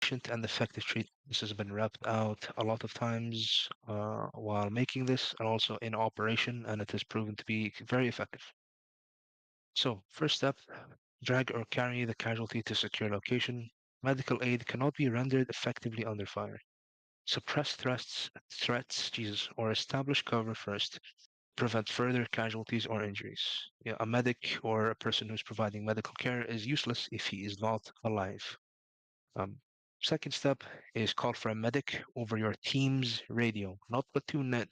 efficient and effective treatment. This has been wrapped out a lot of times while making this and also in operation, and it has proven to be very effective. So, first step, drag or carry the casualty to secure location. Medical aid cannot be rendered effectively under fire. Suppress threats, or establish cover first. Prevent further casualties or injuries. Yeah, a medic or a person who's providing medical care is useless if he is not alive. Um, Second step is call for a medic over your team's radio, not platoon net,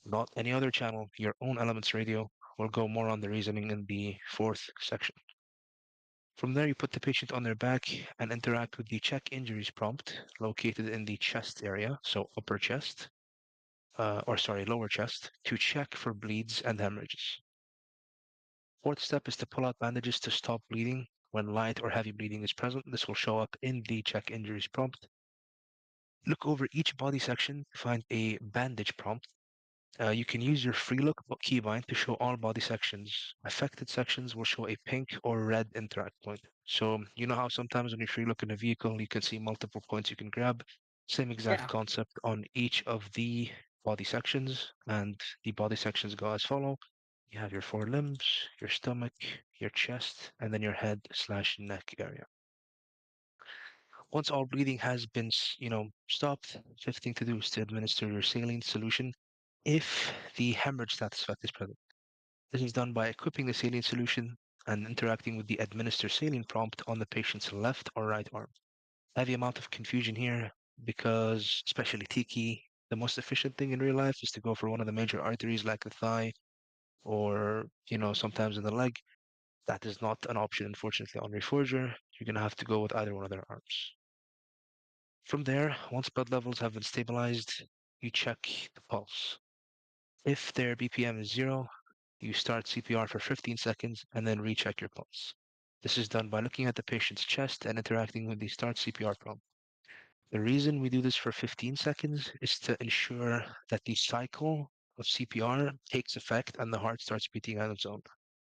not any other channel, your own element's radio. We'll go more on the reasoning in the fourth section. From there, you put the patient on their back and interact with the check injuries prompt located in the chest area, so upper chest, lower chest, to check for bleeds and hemorrhages. Fourth step is to pull out bandages to stop bleeding. When light or heavy bleeding is present, this will show up in the check injuries prompt. Look over each body section to find a bandage prompt. You can use your free look keybind to show all body sections. Affected sections will show a pink or red interact point. So you know how sometimes when you free look in a vehicle, you can see multiple points you can grab. Same exact Yeah. concept on each of the body sections, and the body sections go as follow. You have your four limbs, your stomach, your chest, and then your head/neck area. Once all bleeding has been, stopped, fifth thing to do is to administer your saline solution if the hemorrhage status effect is present. This is done by equipping the saline solution and interacting with the administer saline prompt on the patient's left or right arm. Heavy amount of confusion here because, especially Tiki, the most efficient thing in real life is to go for one of the major arteries like the thigh or, sometimes in the leg. That is not an option, unfortunately, on Reforger. You're going to have to go with either one of their arms. From there, once blood levels have been stabilized, you check the pulse. If their BPM is 0, you start CPR for 15 seconds and then recheck your pulse. This is done by looking at the patient's chest and interacting with the start CPR prompt. The reason we do this for 15 seconds is to ensure that the cycle of CPR takes effect and the heart starts beating on its own.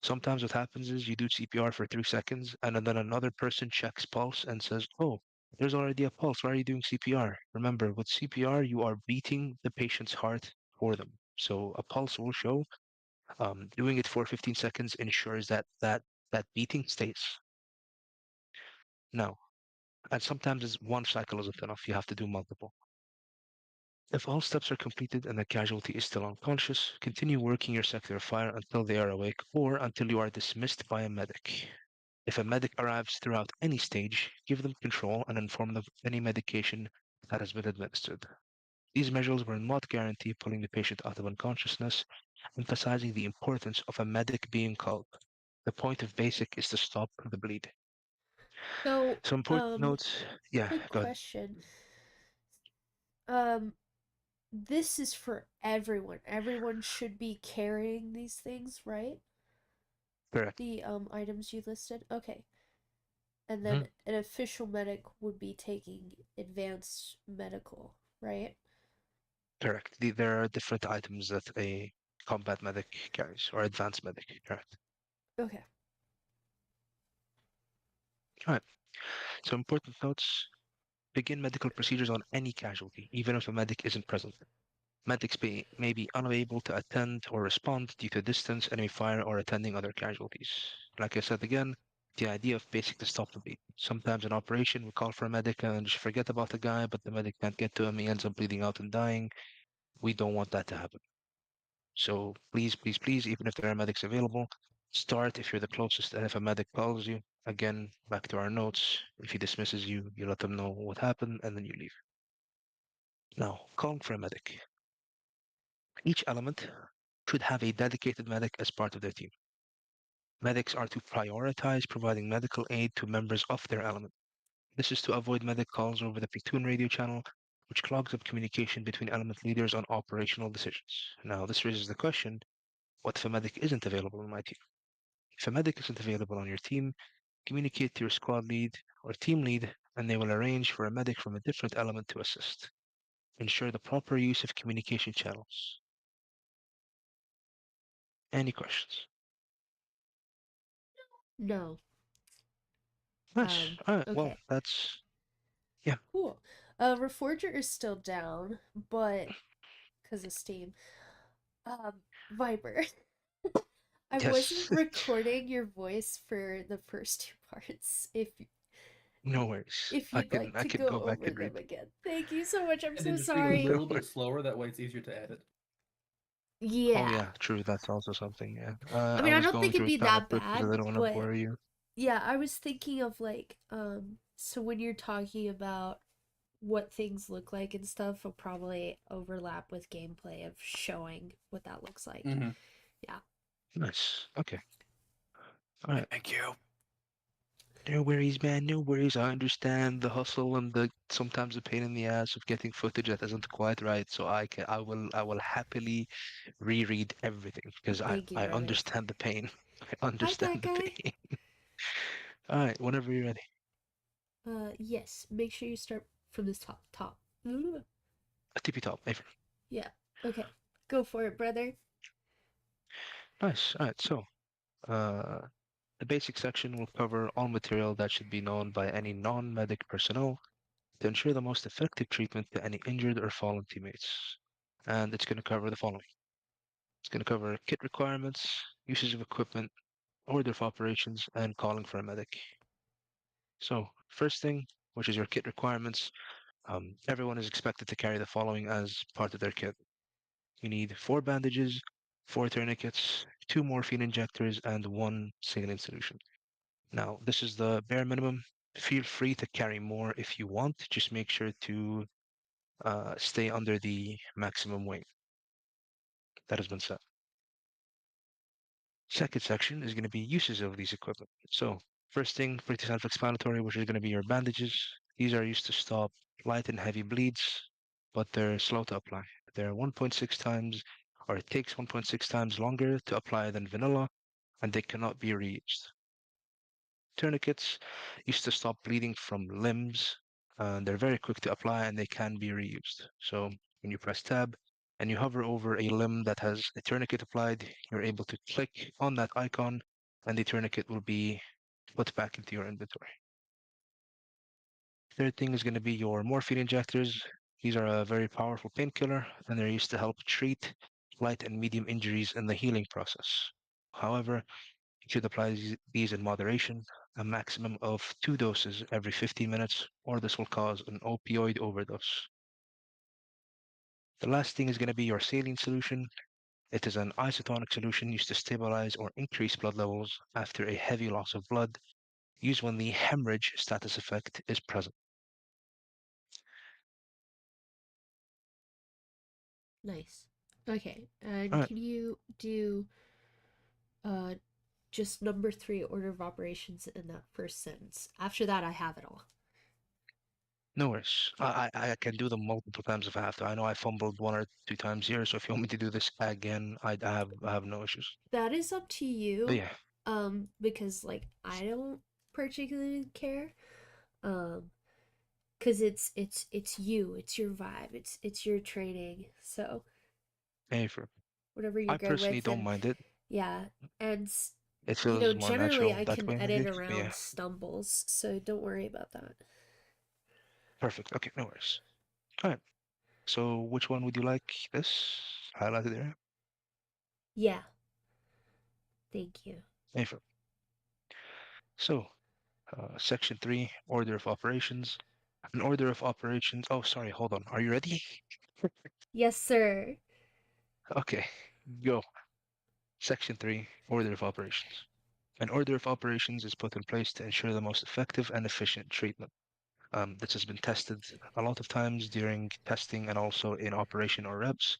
Sometimes what happens is you do CPR for 3 seconds and then another person checks pulse and says, "Oh, there's already a pulse. Why are you doing CPR?" Remember, with CPR, you are beating the patient's heart for them. So a pulse will show. Doing it for 15 seconds ensures that beating stays. Now, and sometimes one cycle isn't enough. You have to do multiple. If all steps are completed and the casualty is still unconscious, continue working your sector of fire until they are awake or until you are dismissed by a medic. If a medic arrives throughout any stage, give them control and inform them of any medication that has been administered. These measures will not guarantee pulling the patient out of unconsciousness, emphasizing the importance of a medic being called. The point of basic is to stop the bleed. So, Some important notes. Yeah, quick go ahead. question. Um, this is for everyone. Everyone should be carrying these things, right? Correct. The items you listed. Okay. And Mhm. then an official medic would be taking advanced medical, right? Correct. There are different items that a combat medic carries or advanced medic. Correct. Okay. All right. So important notes. Begin medical procedures on any casualty, even if a medic isn't present. Medics may be unable to attend or respond due to distance, enemy fire, or attending other casualties. Like I said again, the idea of basic to stop the bleed. Sometimes in operation, we call for a medic and just forget about the guy, but the medic can't get to him. He ends up bleeding out and dying. We don't want that to happen. So please, please, please, even if there are medics available, start if you're the closest. And if a medic calls you, again, back to our notes, if he dismisses you, you let them know what happened and then you leave. Now, calling for a medic. Each element should have a dedicated medic as part of their team. Medics are to prioritize providing medical aid to members of their element. This is to avoid medic calls over the platoon radio channel, which clogs up communication between element leaders on operational decisions. Now, this raises the question, what if a medic isn't available on my team? If a medic isn't available on your team, communicate to your squad lead or team lead, and they will arrange for a medic from a different element to assist. Ensure the proper use of communication channels. Any questions? No. Nice. All right. Well, Okay. Yeah. Cool. Reforger is still down, but because of Steam. Viber. I wasn't Yes. recording your voice for the first two parts. No worries. You'd like I to can go go back over and them read. again. Thank you so much. I'm And then so just speak a sorry. No little bit worries. slower. That way it's easier to edit. Oh Yeah. yeah, true. That's also something. Yeah. I I mean, I was don't going think it'd through it be kind of that quick because I bad, didn't want to but bore you. yeah, I was thinking of like so when you're talking about what things look like and stuff will probably overlap with gameplay of showing what that looks like. Mm-hmm. Yeah. Nice. Okay. All right. Thank you. No worries, man. No worries. I understand the hustle and the sometimes the pain in the ass of getting footage that isn't quite right. So I will happily reread everything because Thank you, I brother. understand the pain. I Hi, understand fat the guy. pain. All right. Whenever you're ready. Yes. Make sure you start from this top. Top. A tippy top. Over. Yeah. Okay. Go for it, brother. Nice. All right. So, uh, the basic section will cover all material that should be known by any non-medic personnel to ensure the most effective treatment to any injured or fallen teammates. And it's going to cover the following. It's going to cover kit requirements, uses of equipment, order of operations, and calling for a medic. So, first thing, which is your kit requirements, everyone is expected to carry the following as part of their kit. You need 4 bandages, 4 tourniquets, 2 morphine injectors, and 1 saline solution. Now, this is the bare minimum. Feel free to carry more if you want. Just make sure to stay under the maximum weight that has been set. Second section is going to be uses of these equipment. So, first thing, pretty self-explanatory, which is going to be your bandages. These are used to stop light and heavy bleeds, but they're slow to apply. They're 1.6 times, or it takes 1.6 times longer to apply than vanilla, and they cannot be reused. Tourniquets used to stop bleeding from limbs. They're very quick to apply and they can be reused. So when you press tab and you hover over a limb that has a tourniquet applied, you're able to click on that icon and the tourniquet will be put back into your inventory. Third thing is going to be your morphine injectors. These are a very powerful painkiller and they're used to help treat light and medium injuries in the healing process. However, you should apply these in moderation, a maximum of 2 doses every 15 minutes, or this will cause an opioid overdose. The last thing is going to be your saline solution. It is an isotonic solution used to stabilize or increase blood levels after a heavy loss of blood, used when the hemorrhage status effect is present. Nice. Okay. All And right, can you do uh just number three order of operations in that first sentence? After that, I have it all. no worries. I can do them multiple times if I have to. I know I fumbled 1 or 2 times here, so if you want me to do this again, I have no issues. That is up to But you. yeah, Because like I don't particularly care. Um, because it's you, it's your vibe, it's your training. So hey, for whatever you're I good personally with, don't and mind it. yeah, and It you know, feels more generally natural I that can way, edit maybe. But around yeah, stumbles, so don't worry about that. perfect. Okay, no worries. All right. So which one would you like this highlighted there? Yeah, thank you. Affirm. So, section 3, order of operations. An order of operations. Oh, sorry, hold on. Are you ready? Yes, sir. Okay, go. Section 3, order of operations. An order of operations is put in place to ensure the most effective and efficient treatment. This has been tested a lot of times during testing and also in operation or reps,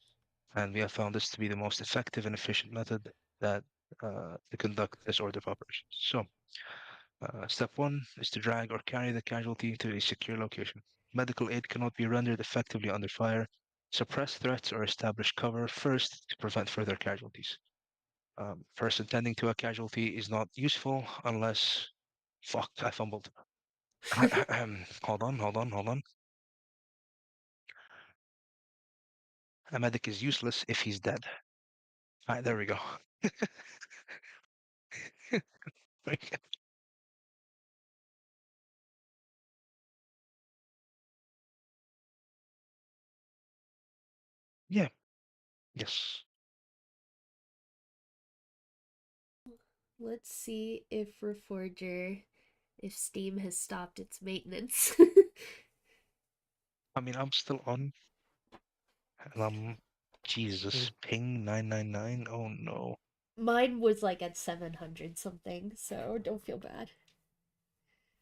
and we have found this to be the most effective and efficient method that to conduct this order of operations. So, step 1 is to drag or carry the casualty to a secure location. Medical aid cannot be rendered effectively under fire. Suppress threats or establish cover first to prevent further casualties. First attending to a casualty is not useful unless. Fuck, I fumbled. Hold on. A medic is useless if he's dead. All right, there we go. Yes. Let's see if Reforger, if Steam has stopped its maintenance. I mean, I'm still on, and Jesus, Mm. ping 999. Oh no. Mine was like at 700 something, so don't feel bad.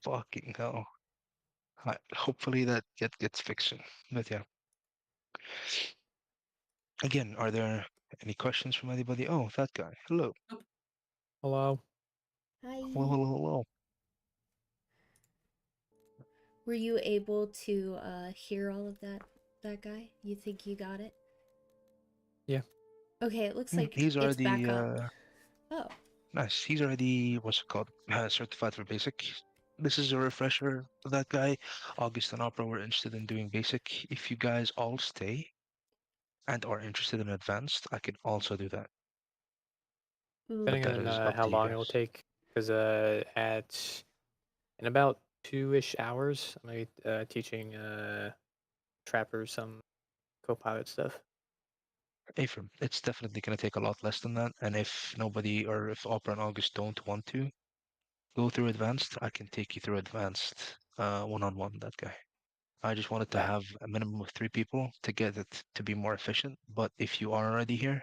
Fucking hell. Hopefully that gets fixed soon. But yeah. Again, are there any questions from anybody? Oh, that guy. Hello. Hello. Hello, Hi. hello, hello. Were you able to hear all of that guy? You think you got it? Yeah. Okay, it looks Yeah, like he's it's already back up. Oh. nice. He's already what's it called? Certified for basic. This is a refresher for that guy. August and Opera were interested in doing basic. If you guys all stay and are interested in advanced, I can also do that. Ooh. But Depending that on is up how to you long it will guys. take, because at in about 2-ish hours, I'm gonna be teaching trappers some co-pilot stuff. Ephraim, it's definitely going to take a lot less than that. And if nobody or if Opera and August don't want to go through advanced, I can take you through advanced one-on-one, that guy. I just wanted to That have a minimum of 3 people to get it to be more efficient. But if you are already here,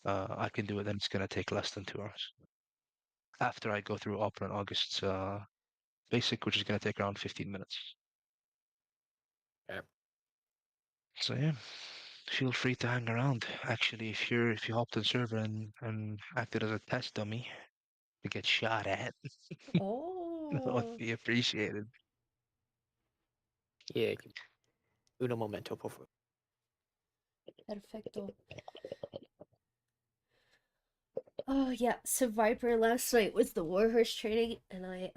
I can do it, and it's going to take less than 2 hours. After I go through Opera and August's basic, which is going to take around 15 minutes. okay. So yeah, feel free to hang around. Actually, if you hopped on server and acted as a test dummy to get shot at, that would Oh. be appreciated. Yeah. Uno momento, por favor. Perfecto. Oh yeah, so Viper last night was the Warhorse training, and I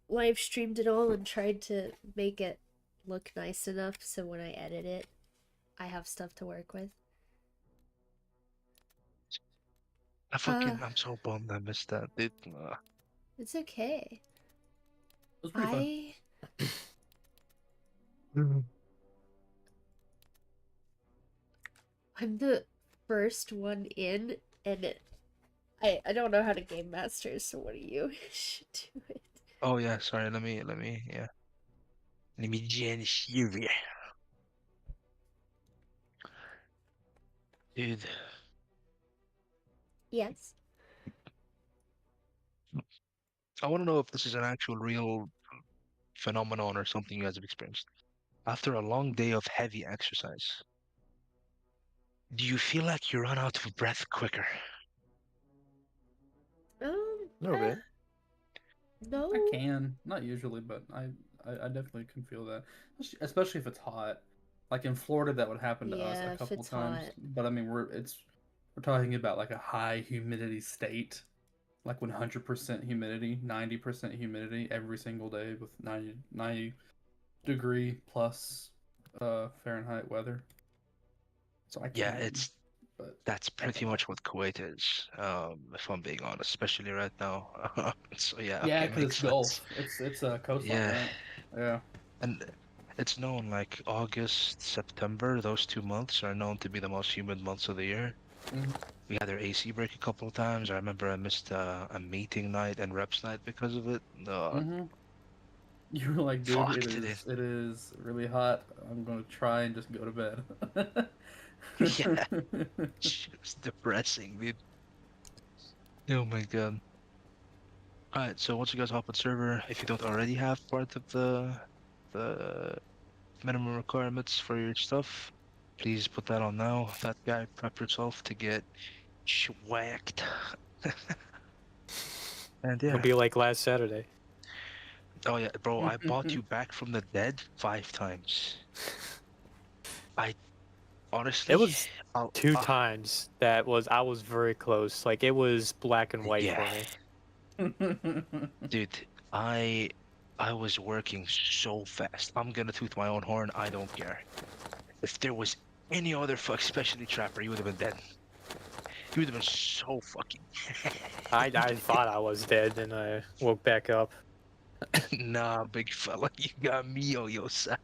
live streamed it all and tried to make it look nice enough so when I edit it, I have stuff to work with. Uh, I'm so bummed I missed that. it's okay. It was pretty fun. I Mhm. I'm the first one in, and I don't know how to game master, so what do you should do it? Oh yeah, sorry. Yeah. Let me join you, dude. Yes. I want to know if this is an actual real phenomenon or something you guys have experienced. After a long day of heavy exercise, do you feel like you run out of breath quicker? A little bit. I No. can, not usually, but I definitely can feel that, especially if it's hot. Like in Florida, that would happen to us a Yeah, if couple it's times. hot. But I mean, we're talking about like a high humidity state, like 100% humidity, 90% humidity every single day with 90 degree plus Fahrenheit weather. So I Yeah, can, it's but that's that's pretty about much it. what Kuwait is, if I'm being honest, especially right now. So yeah, Yeah, okay, because makes it's sense. Gulf. It's a coastline, Yeah, right? Yeah. and it's known like August, September, those 2 months are known to be the most humid months of the year. Mhm. We had our AC break a couple of times. I remember I missed a meeting night and reps night because of it. Mhm. You were like, dude, Fuck, did it? it is really hot. I'm gonna try and just go to bed. Yeah, it was depressing, dude. Oh my God. All right, so once you guys hop on server, if you don't already have part of the minimum requirements for your stuff, please put that on now. That guy, prep yourself to get schwacked. And It'll yeah. be like last Saturday. Oh yeah, bro, I bought you back from the dead 5 times. I It honestly, was I'll, 2 times that was I was very close. Like it was black and white yeah, for me. dude, I I was working so fast. I'm gonna toot my own horn. I don't care. If there was any other fuck, especially Trapper, you would have been dead. You would have been so fucking I dead. thought I was dead, and I woke back up. Nah, big fella, you got me on your side.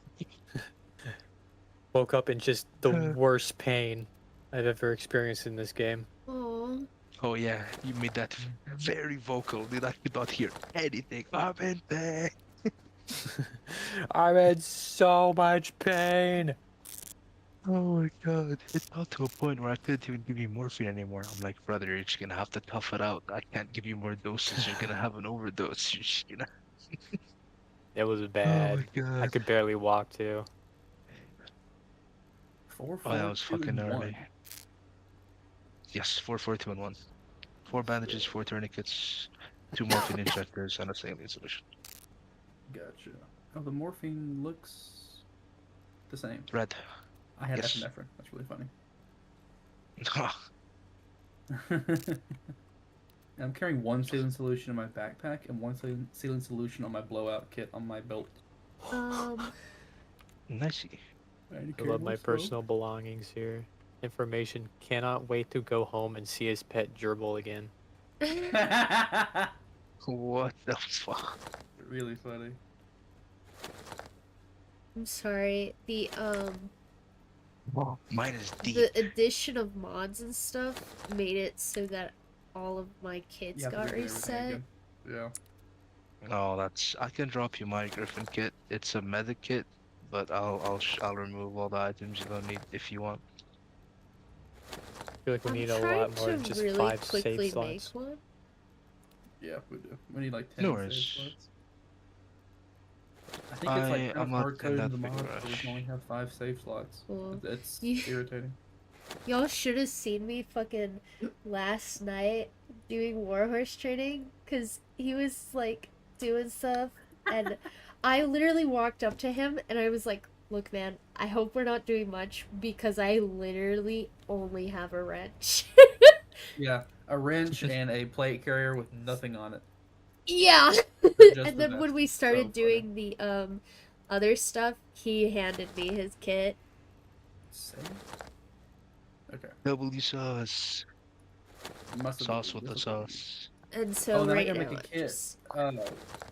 Woke up in just the worst pain. I've ever experienced in this game. Oh, Oh yeah, you made that very vocal, dude. I could not hear anything. I'm in pain. I'm in so much pain. Oh my god. It got to a point where I couldn't even give you morphine anymore. I'm like, brother, you're just gonna have to tough it out. I can't give you more doses. You're gonna have an overdose. You're just gonna... It was Oh my bad. I god. could barely walk too. 4, Oh, that 4, was 2, fucking and early. 1. Yes, 4, 4, 2, and 1. 4 Let's bandages, go. 4 tourniquets, 2 morphine injectors, and a saline solution. Gotcha. Oh, the morphine looks the same. Red. I had Yes. epinephrine. That's really funny. I'm carrying one saline solution in my backpack and one saline solution on my blowout kit on my belt. Nicey. I love my personal belongings here. Information: cannot wait to go home and see his pet gerbil again. What the fuck? Really funny. I'm sorry. Mine is deep. The addition of mods and stuff made it so that all of my kids You have to got redo everything reset. again. Yeah. Oh, that's. I can drop you my Griffin kit. It's a medic kit, but I'll remove all the items you don't need if you want. I feel like we I'm need a trying lot more to than just really 5 quickly save make slots. one. Yeah, we do. We need like 10 No save worries. slots. I think it's like kind I'm of not hard in coded that in the big mod a where we rush. can only have 5 save slots. Cool. It's You- irritating. Y'all should have seen me fucking last night doing Warhorse training, because he was like doing stuff, and I literally walked up to him and I was like, look, man, I hope we're not doing much because I literally only have a wrench. Yeah, a wrench and a plate carrier with nothing on it. Yeah. Just And the then when best. we started So funny. doing the other stuff, he handed me his kit. Save? Okay. W sauce. Must have Sauce been with the this one. sauce. And so Oh, then I right gotta now make a I'm kit. just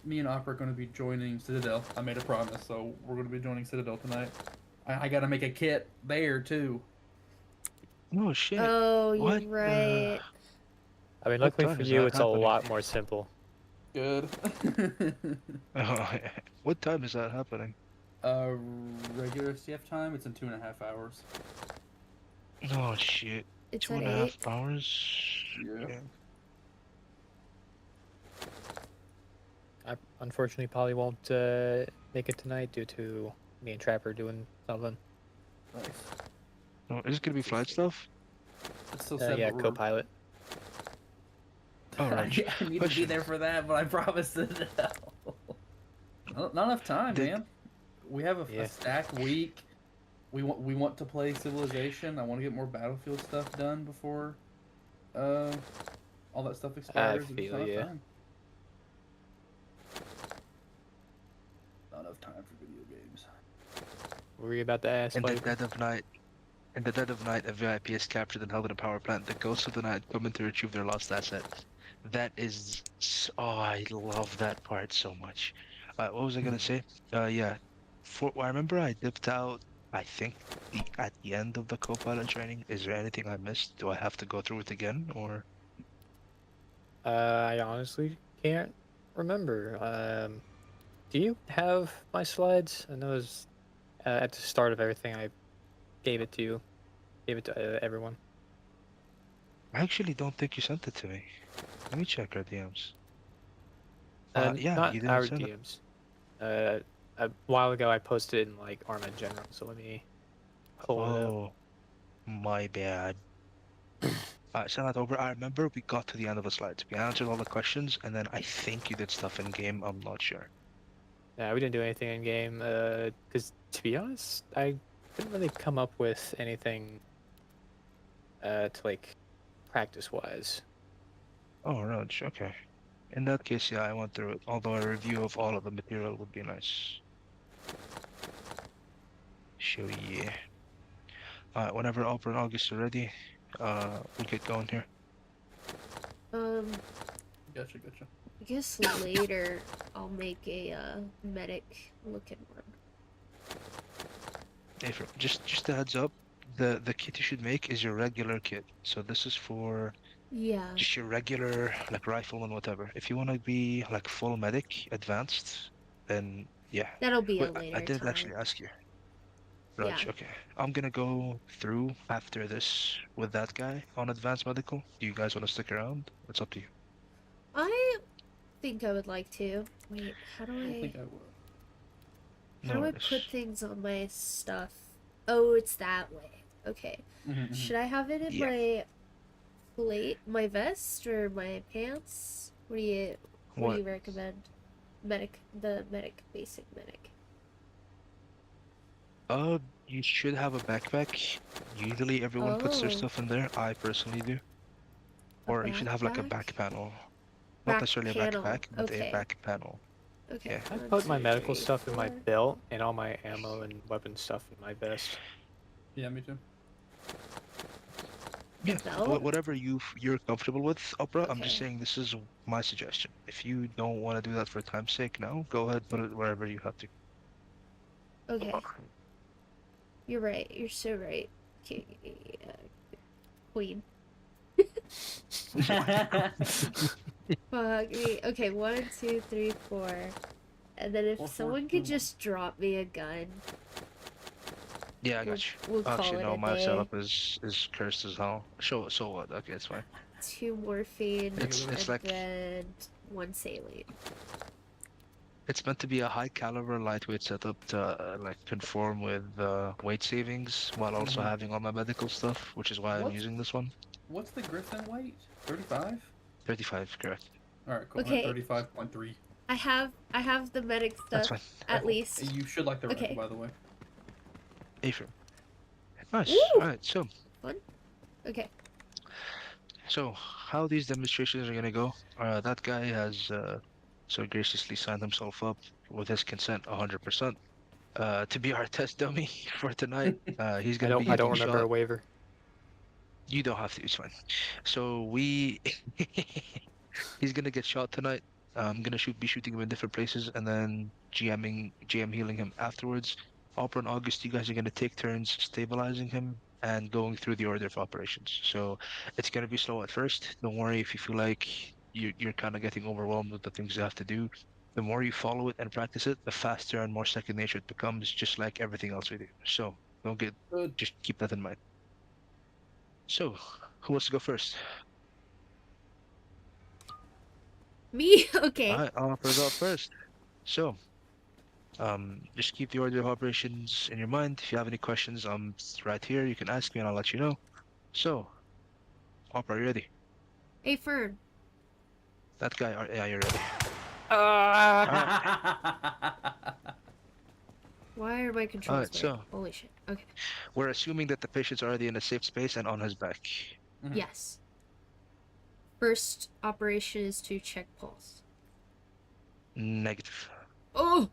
Me and Opera are gonna be joining Citadel. I made a promise, so we're gonna be joining Citadel tonight. I gotta make a kit there too. Oh shit. Oh, you're What? right. I mean, What luckily time for is you, that it's a happening? lot more simple. Good. What time is that happening? uh, regular CF time. It's in 2.5 hours. Oh shit. It's Two at and a 8. half hours? Yeah. Okay. I unfortunately probably won't make it tonight due to me and Trapper doing something. Nice. Oh, is it gonna be flight stuff? It's still sad, Yeah, but we're- co-pilot. Oh, I right. need to be Question. there for that, but I promised it. Not enough time, Did- man. We have Yeah. a stacked week. We want to play Civilization. I want to get more Battlefield stuff done before all that stuff expires. There's feel not enough ya. time. Not enough time for video games. What were you about to ask, In the Viper? dead of night. In the dead of night, a VIP is captured and held in a power plant. The ghosts of the night come in to retrieve their lost asset. That is... Oh, I love that part so much. What was I gonna say? Yeah. I remember I dipped out, I think, at the end of the co-pilot training. Is there anything I missed? Do I have to go through it again, or... I honestly can't remember. Do you have my slides? I know it was at the start of everything. I gave it to you. Gave it to everyone. I actually don't think you sent it to me. Let me check our DMs. Yeah, Not you didn't our send it. DMs. A while ago, I posted in like Arma in general. So let me pull it up. Oh, my bad. Send that over. I remember we got to the end of the slides. We answered all the questions, and then I think you did stuff in game. I'm not sure. Yeah, we didn't do anything in game. Because to be honest, I couldn't really come up with anything. To like practice wise. Oh, Raj, okay. In that case, yeah, I went through it. Although a review of all of the material would be nice. So yeah. Whenever Opera and August are ready, we'll get going here. Gotcha. I guess later I'll make a medic looking one. Hey, just a heads up. the kit you should make is your regular kit. So this is for Yeah, just your regular like rifleman, whatever. If you want to be like full medic, advanced, then yeah. that'll be Wait, a I later didn't time. actually ask you. Yeah. Raj, okay. I'm gonna go through after this with that guy on advanced medical. Do you guys want to stick around? It's up to you. I think I would like to. Wait, I don't think I will. how No do I put worries. things on my stuff? Oh, it's that way. Okay. Mm-hmm. Should I have it in Yeah. my vest or my pants? What do What? you recommend? Basic medic. You should have a backpack. Usually everyone puts their Oh, stuff in there. I personally do. a Or you should have like a backpack? back panel. Not Back necessarily a panel. backpack, but a Okay. back panel. Okay. Yeah. I One, put my two, medical three, stuff in my 4. belt and all my ammo and weapon stuff in my vest. Yeah, me too. Yeah, Belt? whatever you're comfortable with, Opera. I'm just Okay. saying this is my suggestion. If you don't want to do that for time's sake now, go ahead, put it wherever you have to. Okay. You're right. You're so right. Okay, queen. Fuck me. Okay, 1, 2, 3, 4. And then if Or someone 4, 2, could just drop me a gun, Yeah, I we'll, got you. we'll call Actually, it no, a my day. setup is cursed as hell. So what? Okay, it's fine. 2 morphine, It's and like then 1 saline. it's meant to be a high caliber, lightweight setup to like conform with weight savings while also Mhm. having all my medical stuff, which is why I'm What's using this one. what's the Griffin weight? 35? 35, correct. All right, cool. I'm at Okay. 35.3. I have the medic That's stuff fine. at Cool. least. You should like the rifle, Okay. by the way. Affirm. Nice. Woo! All right, Okay. so how these demonstrations are gonna go? That guy has so graciously signed himself up with his consent 100% to be our test dummy for tonight. He's I gonna be don't I don't getting remember a shot. waiver. You don't have to, it's fine. So he's gonna get shot tonight. I'm gonna be shooting him in different places and then GM healing him afterwards. Opera and August, you guys are gonna take turns stabilizing him and going through the order of operations. So it's gonna be slow at first. Don't worry if you feel like you're kind of getting overwhelmed with the things you have to do. The more you follow it and practice it, the faster and more second nature it becomes, just like everything else we do. So don't get, Good. just keep that in mind. So, who wants to go first? Me? All Okay. right, Opera go first. So, just keep the order of operations in your mind. If you have any questions, I'm right here. You can ask me and I'll let you know. So, Opera, are you ready? Hey, Fern. That guy, yeah, you're ready. Why are my controls Alright, weird? so Holy shit. Okay. we're assuming that the patient's already in a safe space and on his back. Mhm. Yes. First operation is to check pulse. Negative. Oh!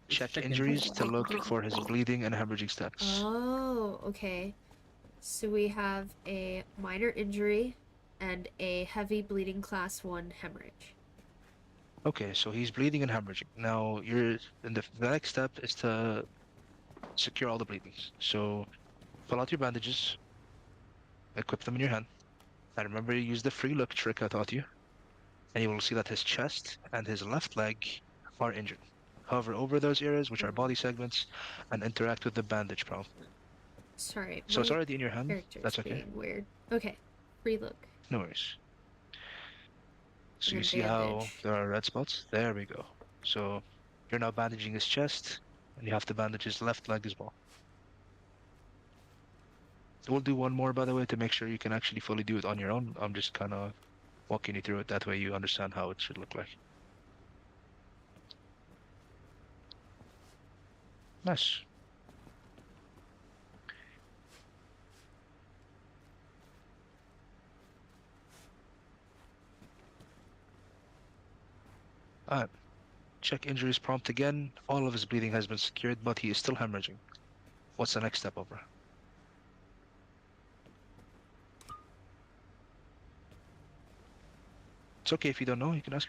Check Check injuries injuries. to look for his bleeding and hemorrhaging status. Oh, okay. So we have a minor injury and a heavy bleeding class 1 hemorrhage. Okay, so he's bleeding and hemorrhaging. Now, the next step is to secure all the bleedings. So, pull out your bandages, equip them in your hand, and remember to use the free look trick I taught you. And you will see that his chest and his left leg are injured. Hover over those areas, which are body segments, and interact with the bandage prompt. Sorry, So it's my already in your hand. character's That's okay. being weird. Okay. Free look. No worries. So And you then see how bandage. there are red spots? There we go. So you're now bandaging his chest, and you have to bandage his left leg as well. We'll do one more, by the way, to make sure you can actually fully do it on your own. I'm just kind of walking you through it. That way you understand how it should look like. Nice. Alright. Check injuries prompt again. All of his bleeding has been secured, but he is still hemorrhaging. What's the next step over? It's okay if you don't know, you can ask.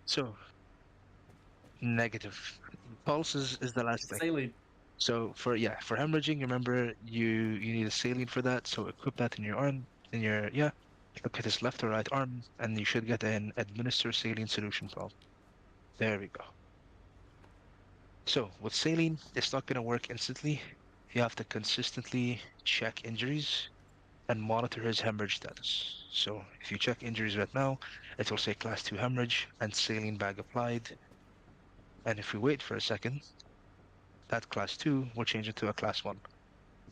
So, Negative. Pulse is the last thing. Saline. So for hemorrhaging, remember you need a saline for that. So equip that in your arm, in your look at his left or right arm, and you should get an administer saline solution pulse. There we go. So with saline, it's not going to work instantly. You have to consistently check injuries and monitor his hemorrhage status. So if you check injuries right now, it will say class 2 hemorrhage and saline bag applied. And if we wait for a second, that class 2 will change into a class 1.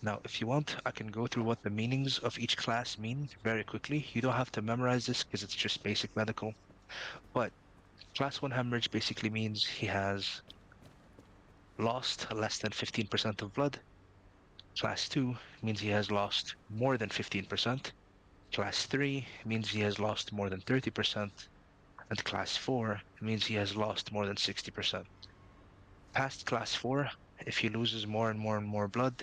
Now, if you want, I can go through what the meanings of each class mean very quickly. You don't have to memorize this because it's just basic medical. But class 1 hemorrhage basically means he has lost less than 15% of blood. Class 2 means he has lost more than 15%. Class 3 means he has lost more than 30%. And Class 4 means he has lost more than 60%. Past Class 4, if he loses more and more and more blood,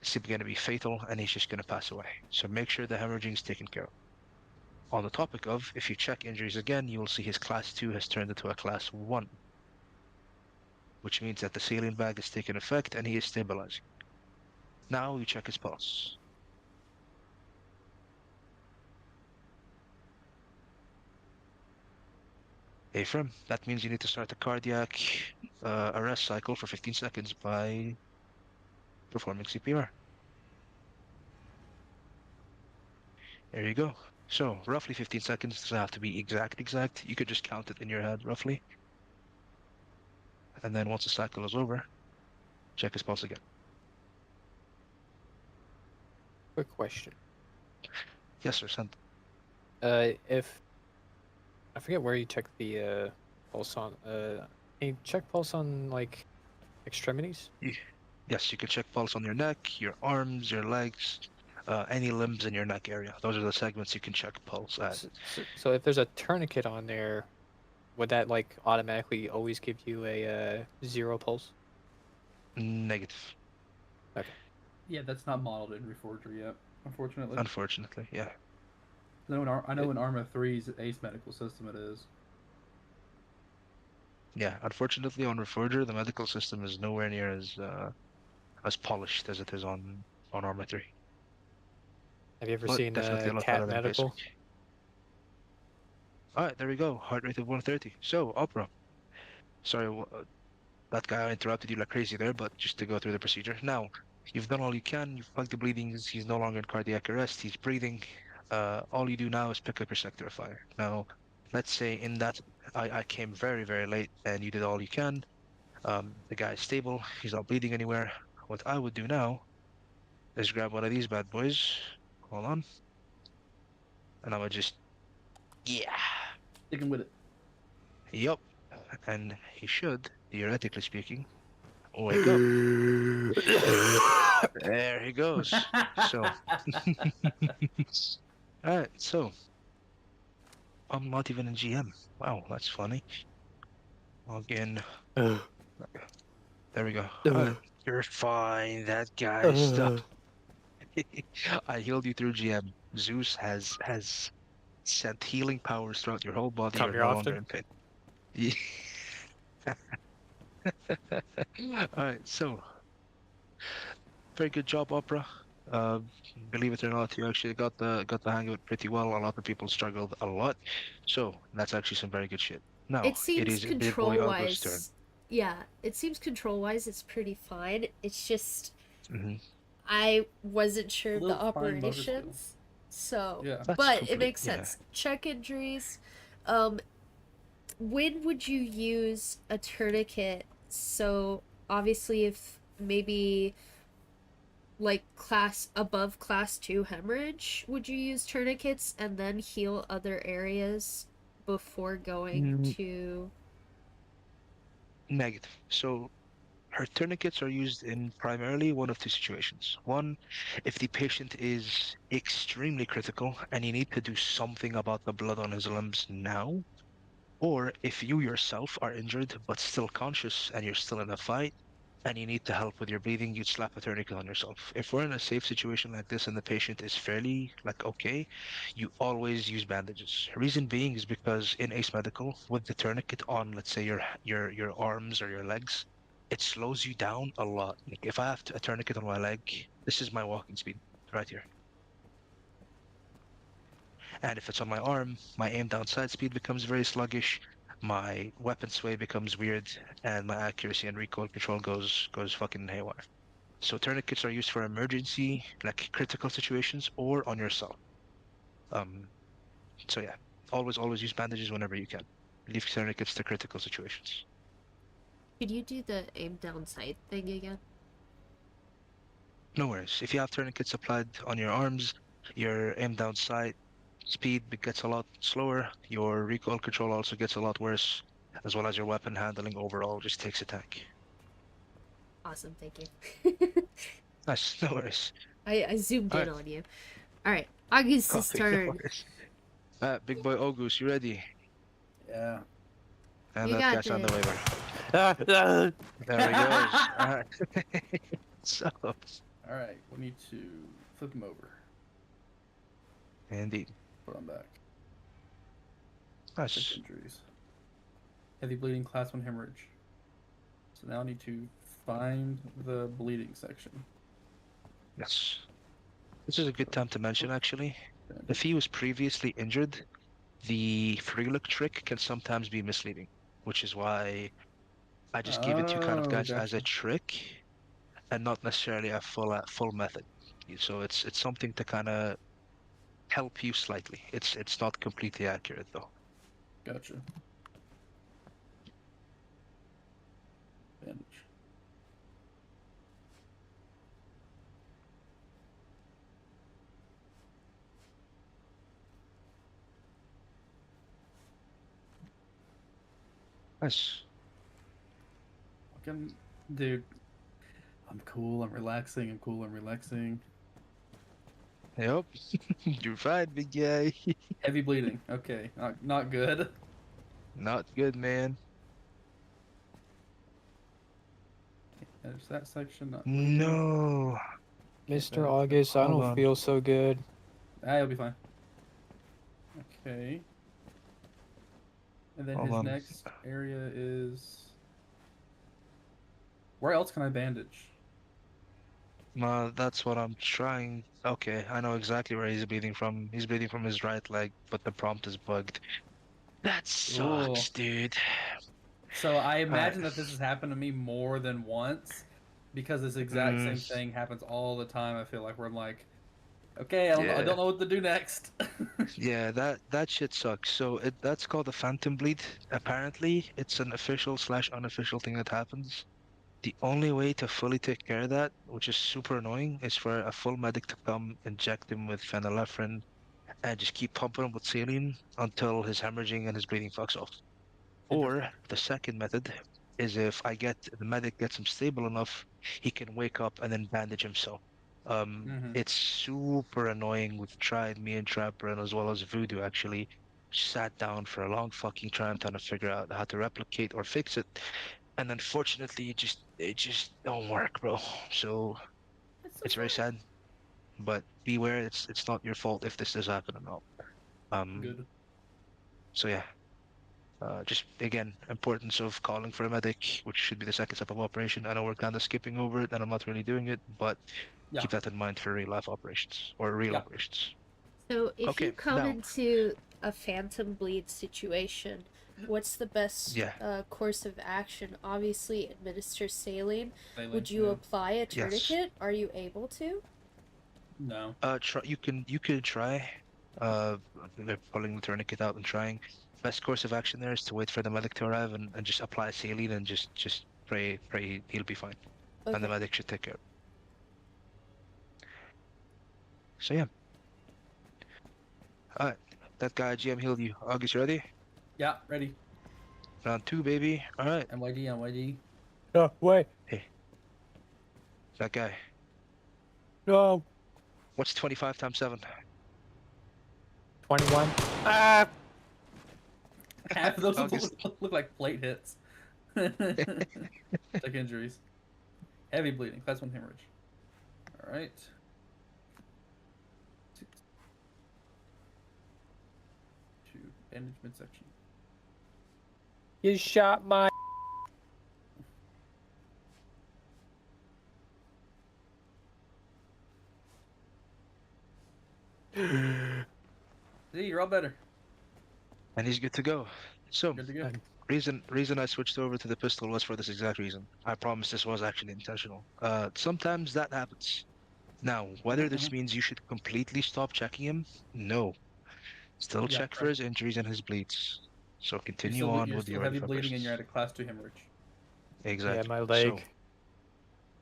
it's going to be fatal and he's just going to pass away. So make sure the hemorrhaging is taken care of. On the topic of, if you check injuries again, you will see his Class 2 has turned into a Class 1, which means that the saline bag has taken effect and he is stabilizing. Now you check his pulse. Ephraim, that means you need to start the cardiac arrest cycle for 15 seconds by performing CPR. There you go. So roughly 15 seconds, doesn't have to be exact. You could just count it in your head roughly. And then once the cycle is over, check his pulse again. Quick question. Yes, sir, send. If I forget where you check the pulse on, can you check pulse on like extremities? Yes, you can check pulse on your neck, your arms, your legs, any limbs in your neck area. Those are the segments you can check pulse at. So if there's a tourniquet on there, would that like automatically always give you a 0 pulse? Negative. Okay. Yeah, that's not modeled in Reforger yet, unfortunately. Unfortunately, yeah. I know in Arma 3's Ace medical system it is. Yeah, unfortunately on Reforger, the medical system is nowhere near as polished as it is on Arma 3. Have you ever But seen definitely a lot Cat better than Medical? basic. Alright, there we go. Heart rate of 130. So, Opera. Sorry, that guy interrupted you like crazy there, but just to go through the procedure. Now, you've done all you can. You've plugged the bleeding. He's no longer in cardiac arrest. He's breathing. All you do now is pick up your sector of fire. Now, let's say in that I came very, very late and you did all you can. The guy is stable. He's not bleeding anywhere. What I would do now is grab one of these bad boys. Hold on. And I would just, yeah. Sticking with it. Yup. And he should, theoretically speaking, wake up. There he goes. So, alright, so I'm not even in GM. Wow, that's funny. Log in. There we go. Alright, you're fine. That guy stuck. I healed you through GM. Zeus has sent healing powers throughout your whole body. Come You're here no often? longer in pain. Yeah. Alright, so very good job, Opera. Believe it or not, you actually got the hang of it pretty well. A lot of people struggled a lot, so that's actually some very good shit. Now It seems is Big Boy Argo's turn. control-wise, yeah, it seems control-wise it's pretty fine. It's just Hmm. I wasn't sure A of the little fine motor skill. operations. So, Yeah. That's but it complete- makes yeah. sense. Check injuries. When would you use a tourniquet? So, obviously if maybe like above class 2 hemorrhage, would you use tourniquets and then heal other areas before going Mm. to Negative. So her tourniquets are used in primarily one of two situations. One, if the patient is extremely critical and you need to do something about the blood on his limbs now, or if you yourself are injured but still conscious and you're still in a fight, and you need to help with your breathing, you'd slap a tourniquet on yourself. If we're in a safe situation like this and the patient is fairly like okay, you always use bandages. Reason being is because in Ace Medical, with the tourniquet on, let's say your arms or your legs, it slows you down a lot. Like if I have a tourniquet on my leg, this is my walking speed right here. And if it's on my arm, my aim down side speed becomes very sluggish, my weapon sway becomes weird, and my accuracy and recoil control goes fucking haywire. So tourniquets are used for emergency, like critical situations, or on yourself. Um, so yeah, always use bandages whenever you can. Leave tourniquets to critical situations. Could you do the aim down sight thing again? No worries. If you have tourniquets applied on your arms, your aim down sight speed gets a lot slower. Your recoil control also gets a lot worse, as well as your weapon handling overall just takes a tank. Awesome, thank you. Nice, no worries. I zoomed in Alright. on you. Alright, August's Copy, no turn. worries. Big boy Ogus, you ready? Yeah. And You that got guy's on the way this. there. Ah, There he goes. Alright. So, All right. We need to flip him over. indeed. Put him back. Nice. Six injuries. Heavy bleeding, class 1 hemorrhage. So now I need to find the bleeding section. Yes. This is a good time to mention, actually. If he was previously injured, the free look trick can sometimes be misleading, which is why I just gave it to you kind of Oh, guys as a gotcha. trick and not necessarily a full method. So it's something to kind of help you slightly. It's not completely accurate though. Gotcha. Bandage. Nice. Fucking dude. I'm cool. I'm relaxing. I'm cool. I'm relaxing. Yep. You're fine, big guy. Heavy bleeding. Okay. Not good. Not good, man. There's that section. Not bleeding. No. Mr. August, I Hold don't on. feel so good. You'll be fine. Okay. And then Hold his on. next area is. Where else can I bandage? That's what I'm trying. Okay, I know exactly where he's bleeding from. He's bleeding from his right leg, but the prompt is bugged. That sucks, dude. So I Alright. imagine that this has happened to me more than once, because this exact same Mm, thing happens all the time. I feel like where I'm like, okay, I yeah. don't know what to do next. Yeah, that shit sucks. So that's called a phantom bleed. Apparently, it's an official slash unofficial thing that happens. The only way to fully take care of that, which is super annoying, is for a full medic to come inject him with phenylephrine and just keep pumping him with saline until his hemorrhaging and his bleeding fucks off. Interesting. Or the second method is if the medic gets him stable enough, he can wake up and then bandage himself. Mm-hmm. It's super annoying. We've tried, me and Trapper, and as well as Voodoo actually sat down for a long fucking time trying to figure out how to replicate or fix it. And unfortunately, it just don't work, bro. So It's so it's very sad. sad. But beware, it's not your fault if this does happen or not. Good. So yeah. Just again, importance of calling for a medic, which should be the second step of operation. I know we're kind of skipping over it, and I'm not really doing it, but Yeah. keep that in mind for real life operations or real Yeah. operations. So if Okay, you come now, into a phantom bleed situation, what's the best yeah, course of action? Obviously, administer saline. Saline, Would you yeah. apply a yes. tourniquet? Are you able to? No. Try. You could try. Uh, they're pulling the tourniquet out and trying. Best course of action there is to wait for the medic to arrive and just apply saline and just pray he'll be fine, and the Okay. medic should take care of it. So yeah, alright. That guy GM healed you. August, you ready? Yeah. Ready. Round 2, baby. Alright. MYD. MYD. No, wait. Hey, that guy. No. What's 25 times 7? 21. Ah! Half of those August. look like plate hits. Like injuries. Heavy bleeding. Class 1 hemorrhage. All right. 6, 2. Bandage midsection. You shot my. See, you're all better. And he's good to go. So, Good to go. reason I switched over to the pistol was for this exact reason. I promise this was actually intentional. Sometimes that happens. Now, whether this means you should completely stop checking him, no. Still Yeah, check for his injuries and his bleeds. So continue you're on with still your heavy 45 bleeding and you're persons. at a class 2 hemorrhage. Yeah, Exactly. my So leg.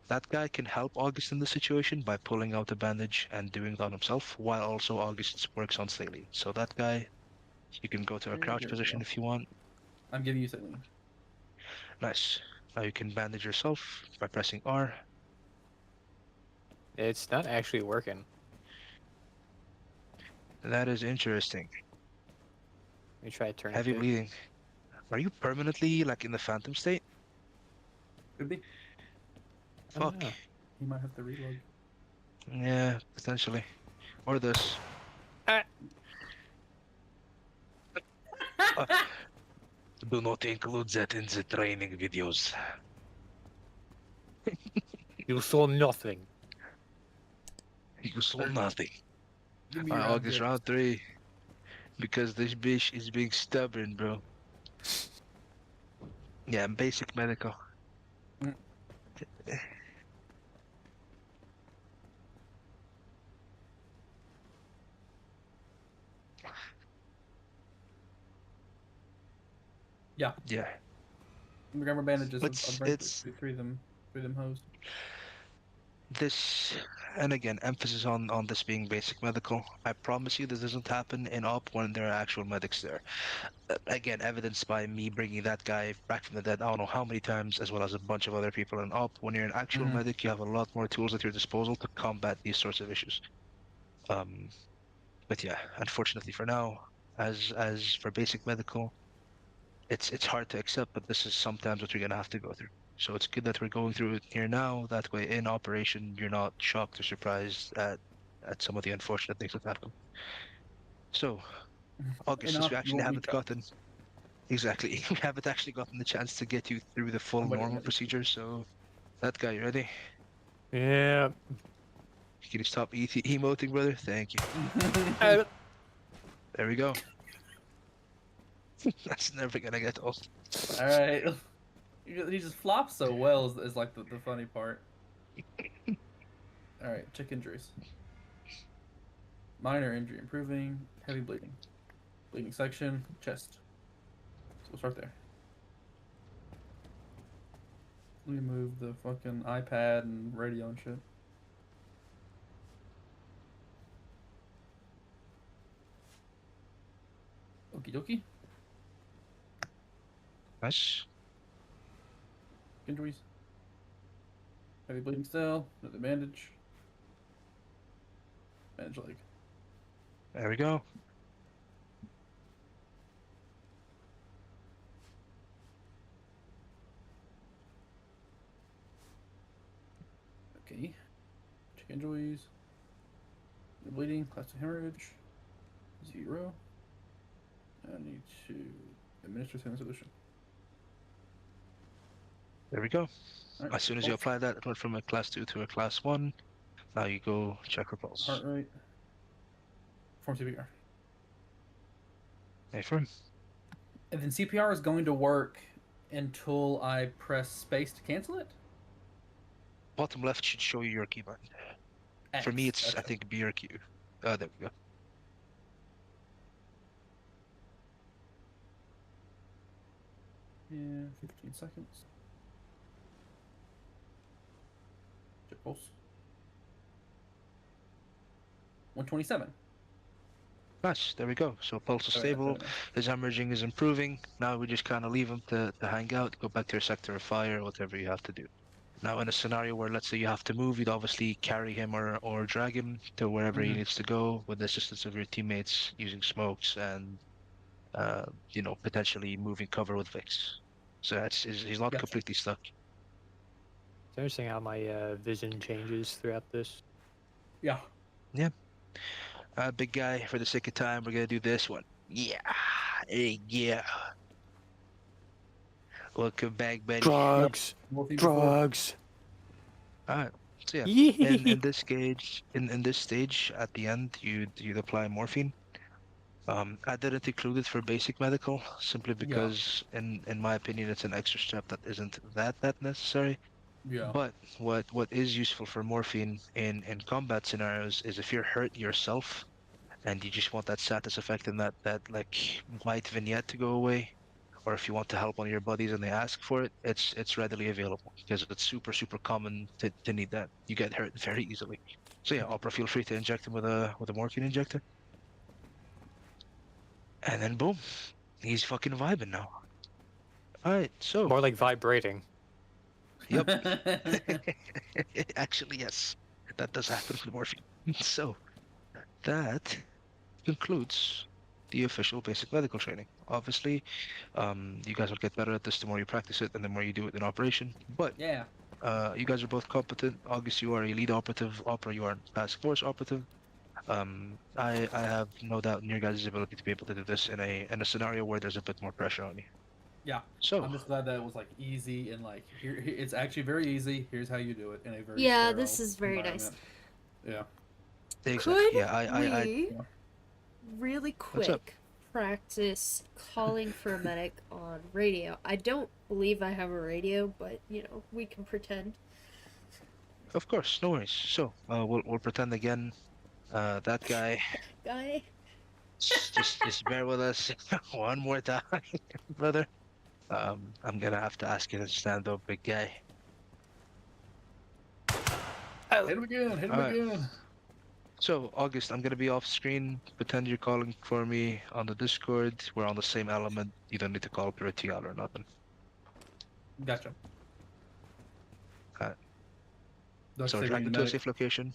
that guy can help August in this situation by pulling out the bandage and doing that himself, while also August works on saline. So that guy, you can go to a crouch There we position go. if you want. I'm giving you saline. Nice. Now you can bandage yourself by pressing R. It's not actually working. That is interesting. Let me try turning Heavy it. bleeding. Are you permanently like in the phantom state? Could be. I don't Fuck. know. You might have to reload. Yeah, potentially. Or this. Ah. Uh, do not include that in the training videos. You saw nothing. You saw Third. nothing. Give me your August object. round 3. Because this bitch is being stubborn, bro. Yeah, basic medical. Mm. Yeah. Yeah. Grab my bandages. I'll It's bring it's three of them. Three of them hosed. this, and again, emphasis on this being basic medical. I promise you this doesn't happen in op when there are actual medics there. Again, evidenced by me bringing that guy back from the dead I don't know how many times, as well as a bunch of other people in op. When you're an actual Mhm. medic, you have a lot more tools at your disposal to combat these sorts of issues. Um, but yeah, unfortunately for now, as for basic medical, it's hard to accept, but this is sometimes what you're gonna have to go through. So it's good that we're going through it here now. That way, in operation, you're not shocked or surprised at some of the unfortunate things that happen. So, August, since we Enough. You actually won't be haven't shocked. gotten exactly, we haven't actually gotten the chance to get you through the full I'm waiting normal on you. procedure. So, that guy, you ready? Yeah. Can you stop emoting, brother? Thank you. Uh, There we go. That's never gonna get old. All right. He just flops so well is like the funny part. All right. Check injuries. Minor injury improving. Heavy bleeding. Bleeding section. Chest. So we'll start there. Let me move the fucking iPad and radio and shit. Okie dokie. Nice. Injuries. Heavy bleeding still. Another bandage. Bandage leg. There we go. Okay. Check injuries. No bleeding. Class 2 hemorrhage. 0. I need to administer saline solution. There we go. All right. As soon as you Pulse. apply that, it went from a class 2 to a class 1. Now you go check your Heart pulse. rate. Perform CPR. Affirm. And then CPR is going to work until I press space to cancel it? Bottom left should show you your keybind. For X. me, it's, I Gotcha. think, BRQ. There we go. Yeah, 15 seconds. Check pulse. 127. Nice, there we go. So pulse is Oh, yeah, stable, very nice. his hemorrhaging is improving. Now we just kind of leave him to hang out, go back to your sector of fire, whatever you have to do. Now, in a scenario where, let's say, you have to move, you'd obviously carry him or drag him to wherever he Mhm. needs to go with the assistance of your teammates using smokes and, potentially moving cover with Vix. So he's not Gotcha. completely stuck. interesting how my vision changes throughout this. Yeah. Big guy, for the sake of time, we're gonna do this one. Yeah. Yeah. Welcome back, buddy. Drugs, Morphine before. drugs. Alright. So yeah. In Yee. this stage, in this stage, at the end, you'd apply morphine. I didn't include it for basic medical simply Yeah. because, in my opinion, it's an extra step that isn't that necessary. Yeah. But what is useful for morphine in combat scenarios is if you're hurt yourself and you just want that status effect and that like white vignette to go away, or if you want to help one of your buddies and they ask for it, it's readily available because it's super common to need that. You get hurt very easily. So yeah, Opera, feel free to inject him with a morphine injector. And then boom, he's fucking vibing now. Alright, so More like vibrating. yep. Actually yes. That does happen with morphine. So that concludes the official basic medical training. Obviously, you guys will get better at this the more you practice it and the more you do it in operation. But Yeah. you guys are both competent. August, you are a lead operative. Opera, you are a task force operative. I have no doubt in your guys' ability to be able to do this in a scenario where there's a bit more pressure on you. Yeah. So I'm just glad that it was like easy and like it's actually very easy. Here's how you do it in a very Yeah, sterile this is very nice. environment. Yeah. exactly. Could Yeah, I we Yeah. really What's up? quick practice calling for a medic on radio? I don't believe I have a radio, but you know, we can pretend. of course, no worries. So we'll pretend again. That guy. Guy. Just bear with us one more time, brother. I'm gonna have to ask you to stand up, big guy. Hit him again. Hit him Alright. again. So, August, I'm gonna be off screen. Pretend you're calling for me on the Discord. We're on the same element. You don't need to call per TL or nothing. Gotcha. Alright. Like So, I say, drag we them to a medic- safe location.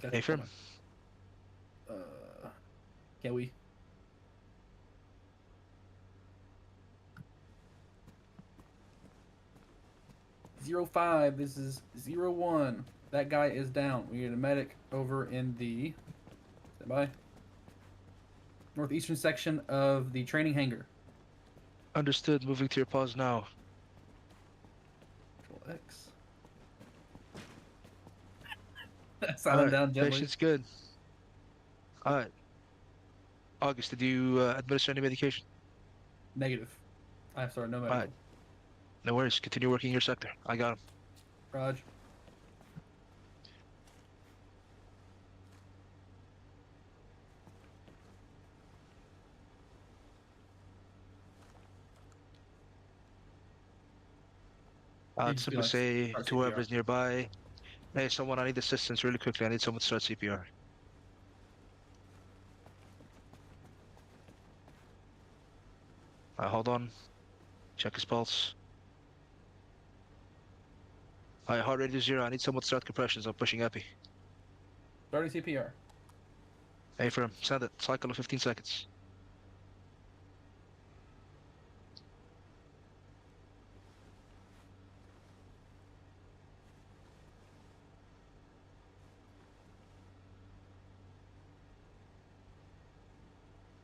Gotcha. Hey, firm. Can we? Zero 05, this is 01. That guy is down. We get a medic over in the stand by northeastern section of the training hangar. Understood. Moving to your pause now. Control X. Silent Alright, down gently. patient's good. Alright. August, did you administer any medication? Negative. I'm sorry, no medical. Alright. No worries. Continue working your sector. I got him. Raj. I'd just be simply like, say start to CPR. whoever's nearby, hey, someone, I need assistance really quickly. I need someone to start CPR. Hold on. Check his pulse. Alright, heart rate is 0. I need someone to start compressions. I'm pushing epi. Starting CPR. Hey, firm. Send it. Cycle of 15 seconds.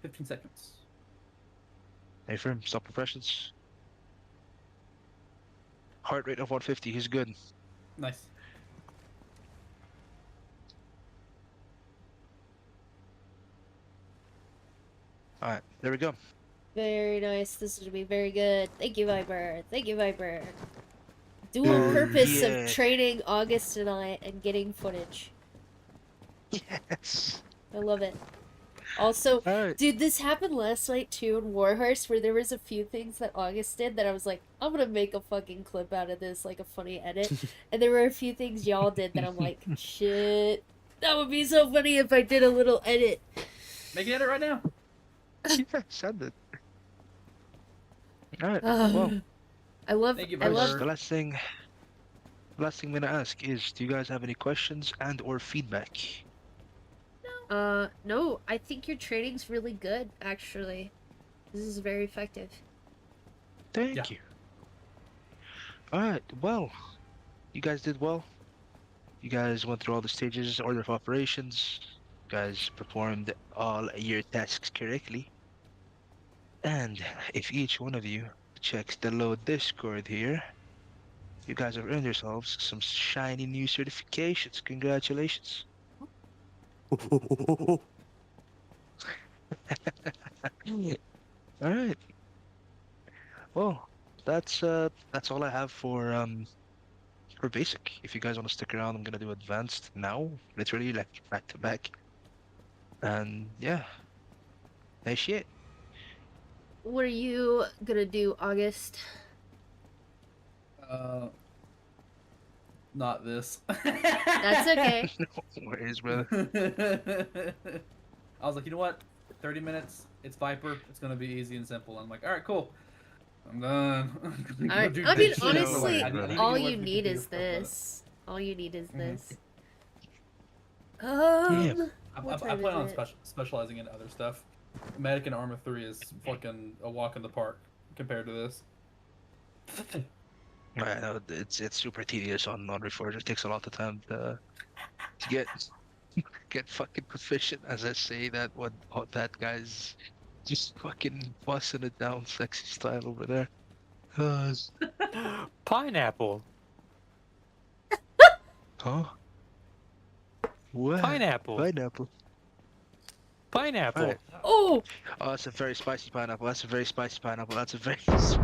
$15 seconds. Hey, firm. Stop compressions. Heart rate of 150. He's good. Nice. Alright, there we go. Very nice. This is gonna be very good. Thank you, Viper. Thank you, Viper. Dual Oh, purpose yeah. of training August and I and getting footage. Yes. I love it. Also, Alright. dude, this happened last night too in Warhorse where there was a few things that August did that I was like, I'm gonna make a fucking clip out of this, like a funny edit. And there were a few things y'all did that I'm like, shit, that would be so funny if I did a little edit. Make an edit right now. Yeah, send it. Alright, Ah, well, I love, Thank you, I love, Viper. the last thing I'm gonna ask is, do you guys have any questions and or feedback? no, I think your training's really good, actually. This is very effective. Thank Yeah. you. Alright, well, You guys did well. You guys went through all the stages, order of operations. You guys performed all your tasks correctly. And if each one of you checks the low Discord here, you guys have earned yourselves some shiny new certifications. Congratulations. All right. Well, that's all I have for basic. If you guys want to stick around, I'm gonna do advanced now, literally like back to back. And yeah, nice shit. What are you gonna do, August? Uh, not this. That's okay. No worries, brother. I was like, you know what? 30 minutes. It's Viper. It's gonna be easy and simple. I'm like, all right, cool. I'm done. I'm gonna go Alright, do I mean, this shit. No honestly, worries, I need brother. to all get away you from the need computer is for a bit. this. All you need is Mhm. this. Yeah. What I time plan is on it? specializing in other stuff. Medic and Arma 3 is fucking a walk in the park compared to this. I know it's super tedious on Reforger. It takes a lot of time to get fucking proficient. As I say that one, oh, that guy's just fucking busting it down, sexy style over there. S- Pineapple. huh? What? Pineapple. Pineapple. All Pineapple. right. Oh! Oh, that's a very spicy pineapple. That's a very spicy pineapple. That's a very spicy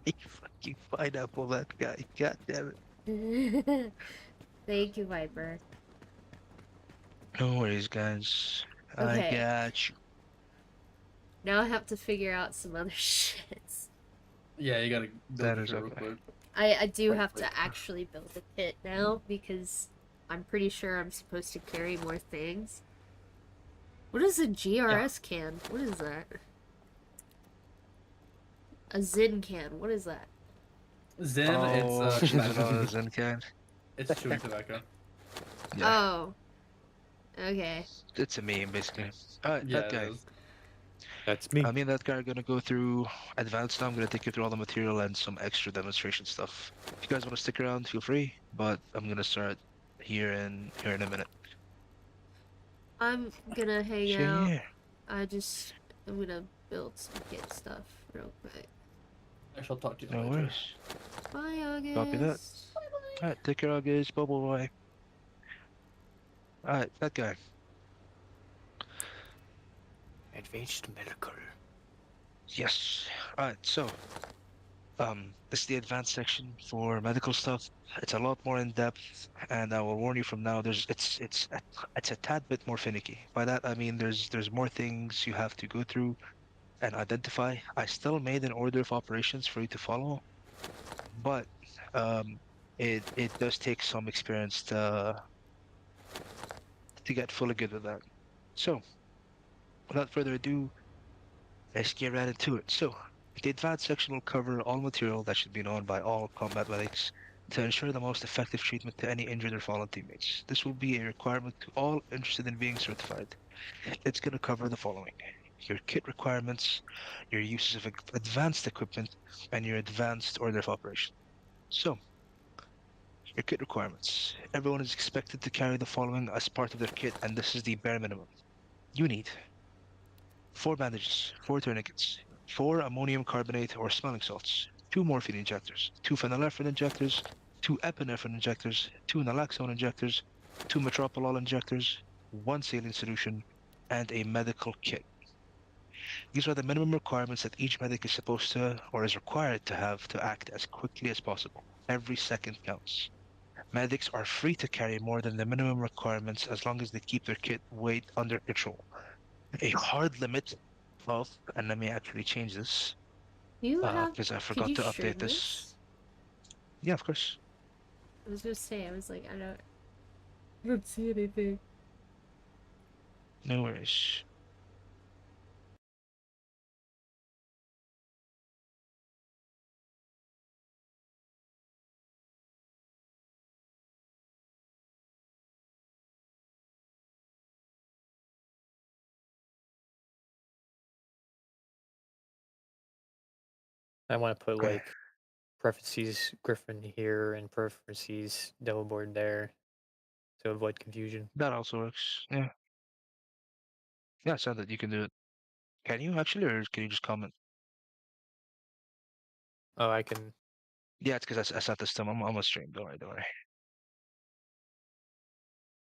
fucking pineapple. That guy. God damn it. Thank you, Viper. No worries, guys. I Okay, got you. now I have to figure out some other shits. Yeah, you gotta build That your is shit real okay. quick. I do Wait, have wait. to actually build a kit now because I'm pretty sure I'm supposed to carry more things. What is a GRS can? What is that? A Zin can. What is that? Zen, Oh, it's she doesn't tobacco. know the Zen can. It's chewing tobacco. Yeah, Oh, okay. it's a meme basically. Alright, Yeah, that it guy. is. That's me. Me and that guy are gonna go through advanced now. I'm gonna take you through all the material and some extra demonstration stuff. If you guys want to stick around, feel free. But I'm gonna start here in a minute. I'm gonna hang So out. yeah, I'm gonna build some kit stuff real quick. Actually, I'll talk to you no later. worries. Bye, Copy that. August. Alright, take care, guys. Bye bye. Alright, that guy. Advanced medical. Yes. Alright, so this is the advanced section for medical stuff. It's a lot more in depth, and I will warn you from now. It's a tad bit more finicky. By that I mean there's more things you have to go through and identify. I still made an order of operations for you to follow, but um, it does take some experience to get fully good at that. So without further ado, let's get right into it. So, the advanced section will cover all material that should be known by all combat medics to ensure the most effective treatment to any injured or fallen teammates. This will be a requirement to all interested in being certified. It's going to cover the following: your kit requirements, your uses of advanced equipment, and your advanced order of operation. So, your kit requirements. Everyone is expected to carry the following as part of their kit, and this is the bare minimum. You need 4 bandages, 4 tourniquets, 4 ammonium carbonate or smelling salts, 2 morphine injectors, 2 phenylephrine injectors, 2 epinephrine injectors, 2 naloxone injectors, 2 metoprolol injectors, 1 saline solution, and a medical kit. These are the minimum requirements that each medic is supposed to or is required to have to act as quickly as possible. Every second counts. Medics are free to carry more than the minimum requirements as long as they keep their kit weight under control. A hard limit of, and let me actually change this You have. because I Could forgot you to update stream this. this? Yeah, of course. I was gonna say. I was like, I don't see anything. No worries. I want to put Okay. like parentheses Griffin here and parentheses Doughboard there to avoid confusion. That also works. Yeah. Yeah, it sounds that you can do it. Can you actually, or can you just comment? Oh, I can Yeah, it's because I set this time. I'm on stream. Don't worry, don't worry.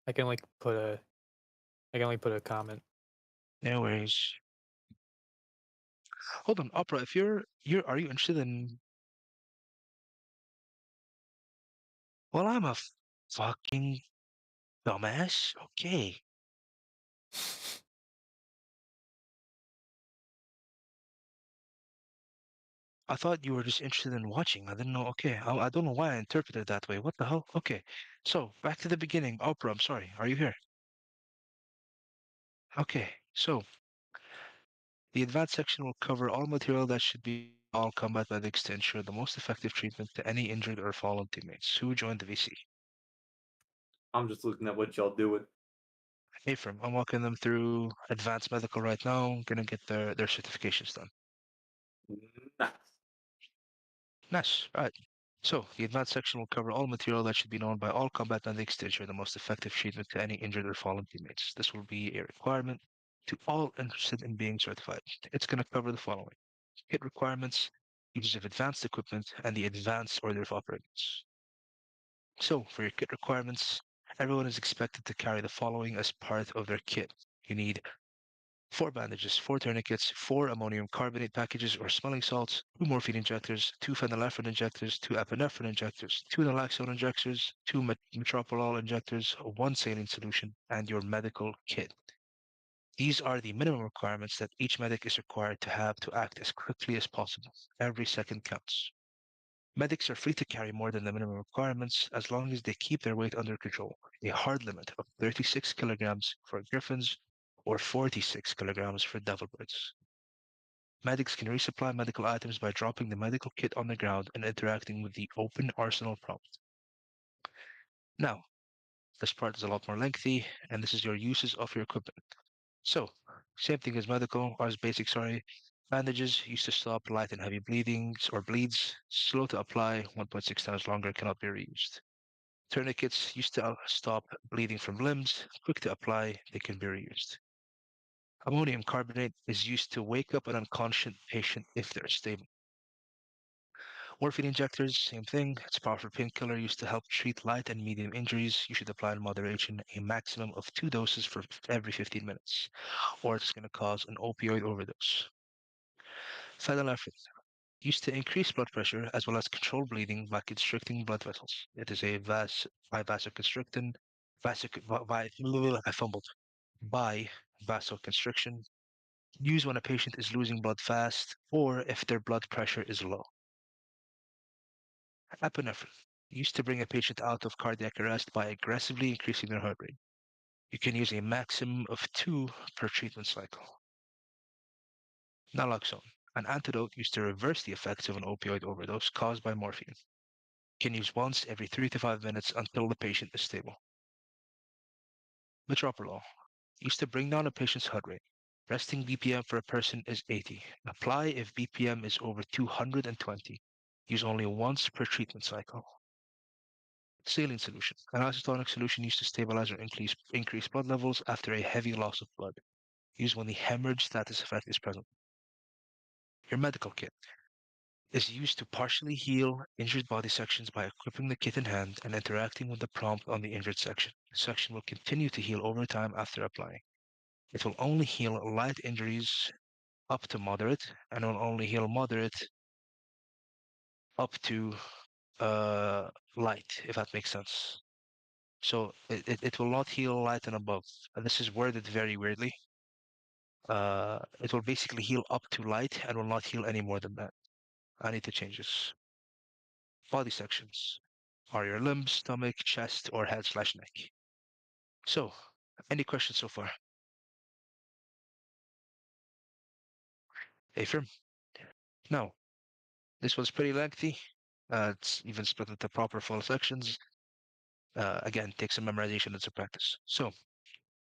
I can only put a I can only put a comment. No worries. Hold on, Opera. If are you interested in? Well, I'm a fucking dumbass. Okay. I thought you were just interested in watching. I didn't know. Okay, I don't know why I interpreted it that way. What the hell? Okay, so back to the beginning. Opera, I'm sorry. Are you here? Okay, so the advanced section will cover all material that should be all combat medics to ensure the most effective treatment to any injured or fallen teammates who joined the VC. I'm just looking at what y'all doing. Ephraim, I'm walking them through advanced medical right now. Gonna get their certifications done. Nice. Nice. All right. So, the advanced section will cover all material that should be known by all combat medics to ensure the most effective treatment to any injured or fallen teammates. This will be a requirement to all interested in being certified. It's going to cover the following: kit requirements, uses of advanced equipment, and the advanced order of operations. So, for your kit requirements, everyone is expected to carry the following as part of their kit. You need 4 bandages, 4 tourniquets, 4 ammonium carbonate packages or smelling salts, 2 morphine injectors, 2 phenylephrine injectors, 2 epinephrine injectors, 2 naloxone injectors, 2 metoprolol injectors, 1 saline solution, and your medical kit. These are the minimum requirements that each medic is required to have to act as quickly as possible. Every second counts. Medics are free to carry more than the minimum requirements as long as they keep their weight under control, a hard limit of 36 kilograms for Griffins or 46 kilograms for Devilbirds. Medics can resupply medical items by dropping the medical kit on the ground and interacting with the open arsenal prompt. Now, this part is a lot more lengthy, and this is your uses of your equipment. So, same thing as medical, or as basic, sorry. Bandages used to stop light and heavy bleedings or bleeds, slow to apply, 1.6 times longer, cannot be reused. Tourniquets used to stop bleeding from limbs, quick to apply, they can be reused. Ammonium carbonate is used to wake up an unconscious patient if they're stable. Morphine injectors, same thing. It's a powerful painkiller used to help treat light and medium injuries. You should apply in moderation, a maximum of 2 doses for every 15 minutes, or it's going to cause an opioid overdose. Phenylephrine used to increase blood pressure as well as control bleeding by constricting blood vessels. It is a vasoconstrictant, I fumbled, by vasoconstriction, used when a patient is losing blood fast or if their blood pressure is low. Epinephrine used to bring a patient out of cardiac arrest by aggressively increasing their heart rate. You can use a maximum of 2 per treatment cycle. Naloxone, an antidote used to reverse the effects of an opioid overdose caused by morphine. Can use once every 3 to 5 minutes until the patient is stable. Metoprolol used to bring down a patient's heart rate. Resting BPM for a person is 80. Apply if BPM is over 220. Use only once per treatment cycle. Saline solution, an isotonic solution used to stabilize or increase blood levels after a heavy loss of blood. Used when the hemorrhage status effect is present. Your medical kit is used to partially heal injured body sections by equipping the kit in hand and interacting with the prompt on the injured section. The section will continue to heal over time after applying. It will only heal light injuries up to moderate and will only heal moderate up to light, if that makes sense. So it will not heal light and above. And this is worded very weirdly. It will basically heal up to light and will not heal any more than that. I need to change this. Body sections are your limbs, stomach, chest, or head/neck. So, any questions so far? Affirm? No. This was pretty lengthy. It's even split into proper full sections. Again, take some memorization and some practice. So,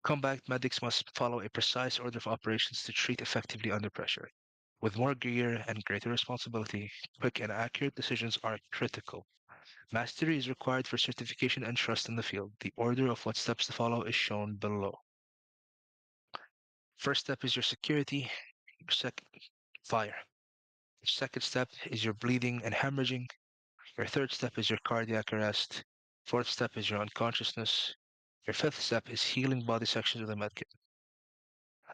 combat medics must follow a precise order of operations to treat effectively under pressure. With more gear and greater responsibility, quick and accurate decisions are critical. Mastery is required for certification and trust in the field. The order of what steps to follow is shown below. First step is your security. Fire. Your second step is your bleeding and hemorrhaging. Your third step is your cardiac arrest. Fourth step is your unconsciousness. Your fifth step is healing body sections of the medkit.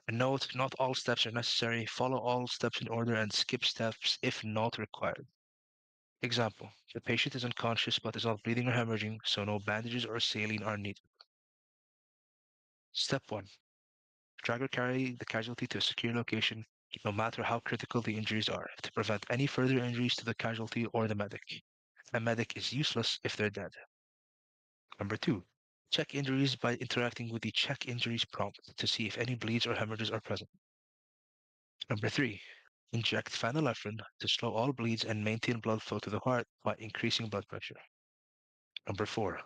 And note, not all steps are necessary. Follow all steps in order and skip steps if not required. Example, the patient is unconscious but is not bleeding or hemorrhaging, so no bandages or saline are needed. Step 1. Drag or carry the casualty to a secure location, no matter how critical the injuries are, to prevent any further injuries to the casualty or the medic. A medic is useless if they're dead. Number 2. Check injuries by interacting with the check injuries prompt to see if any bleeds or hemorrhages are present. Number 3. Inject phenylephrine to slow all bleeds and maintain blood flow to the heart by increasing blood pressure. Number 4.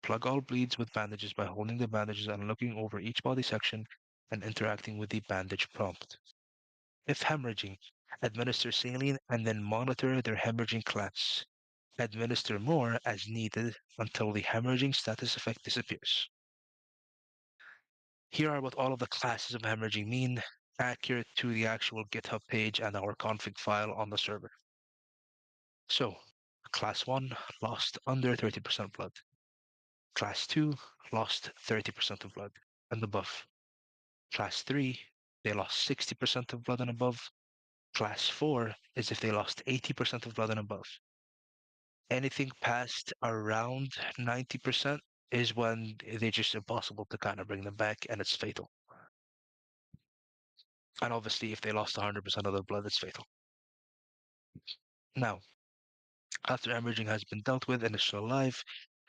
Plug all bleeds with bandages by holding the bandages and looking over each body section and interacting with the bandage prompt. If hemorrhaging, administer saline and then monitor their hemorrhaging class. Administer more as needed until the hemorrhaging status effect disappears. Here are what all of the classes of hemorrhaging mean, accurate to the actual GitHub page and our config file on the server. So, Class 1 lost under 30% blood. Class 2 lost 30% of blood and above. Class 3, they lost 60% of blood and above. Class 4 is if they lost 80% of blood and above. Anything past around 90% is when they're just impossible to kind of bring them back and it's fatal. And obviously, if they lost 100% of their blood, it's fatal. Now, after hemorrhaging has been dealt with and is still alive,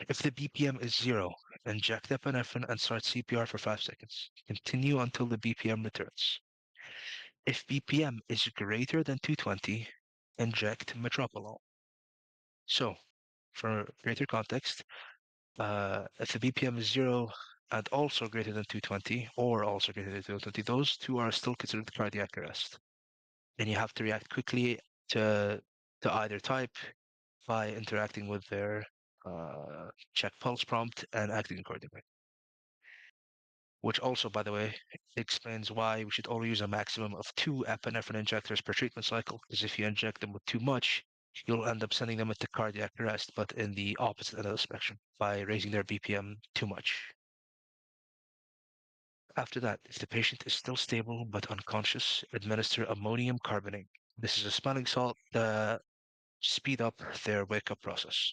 if the BPM is 0, inject epinephrine and start CPR for 5 seconds. Continue until the BPM returns. If BPM is greater than 220, inject metropolol. So, for greater context, if the BPM is 0 and also greater than 220, or also greater than 220, those two are still considered cardiac arrest. And you have to react quickly to either type by interacting with their check pulse prompt and acting accordingly. Which also, by the way, explains why we should only use a maximum of 2 epinephrine injectors per treatment cycle, because if you inject them with too much, you'll end up sending them into cardiac arrest, but in the opposite end of the spectrum, by raising their BPM too much. After that, if the patient is still stable but unconscious, administer ammonium carbonate. This is a smelling salt that speed up their wake-up process.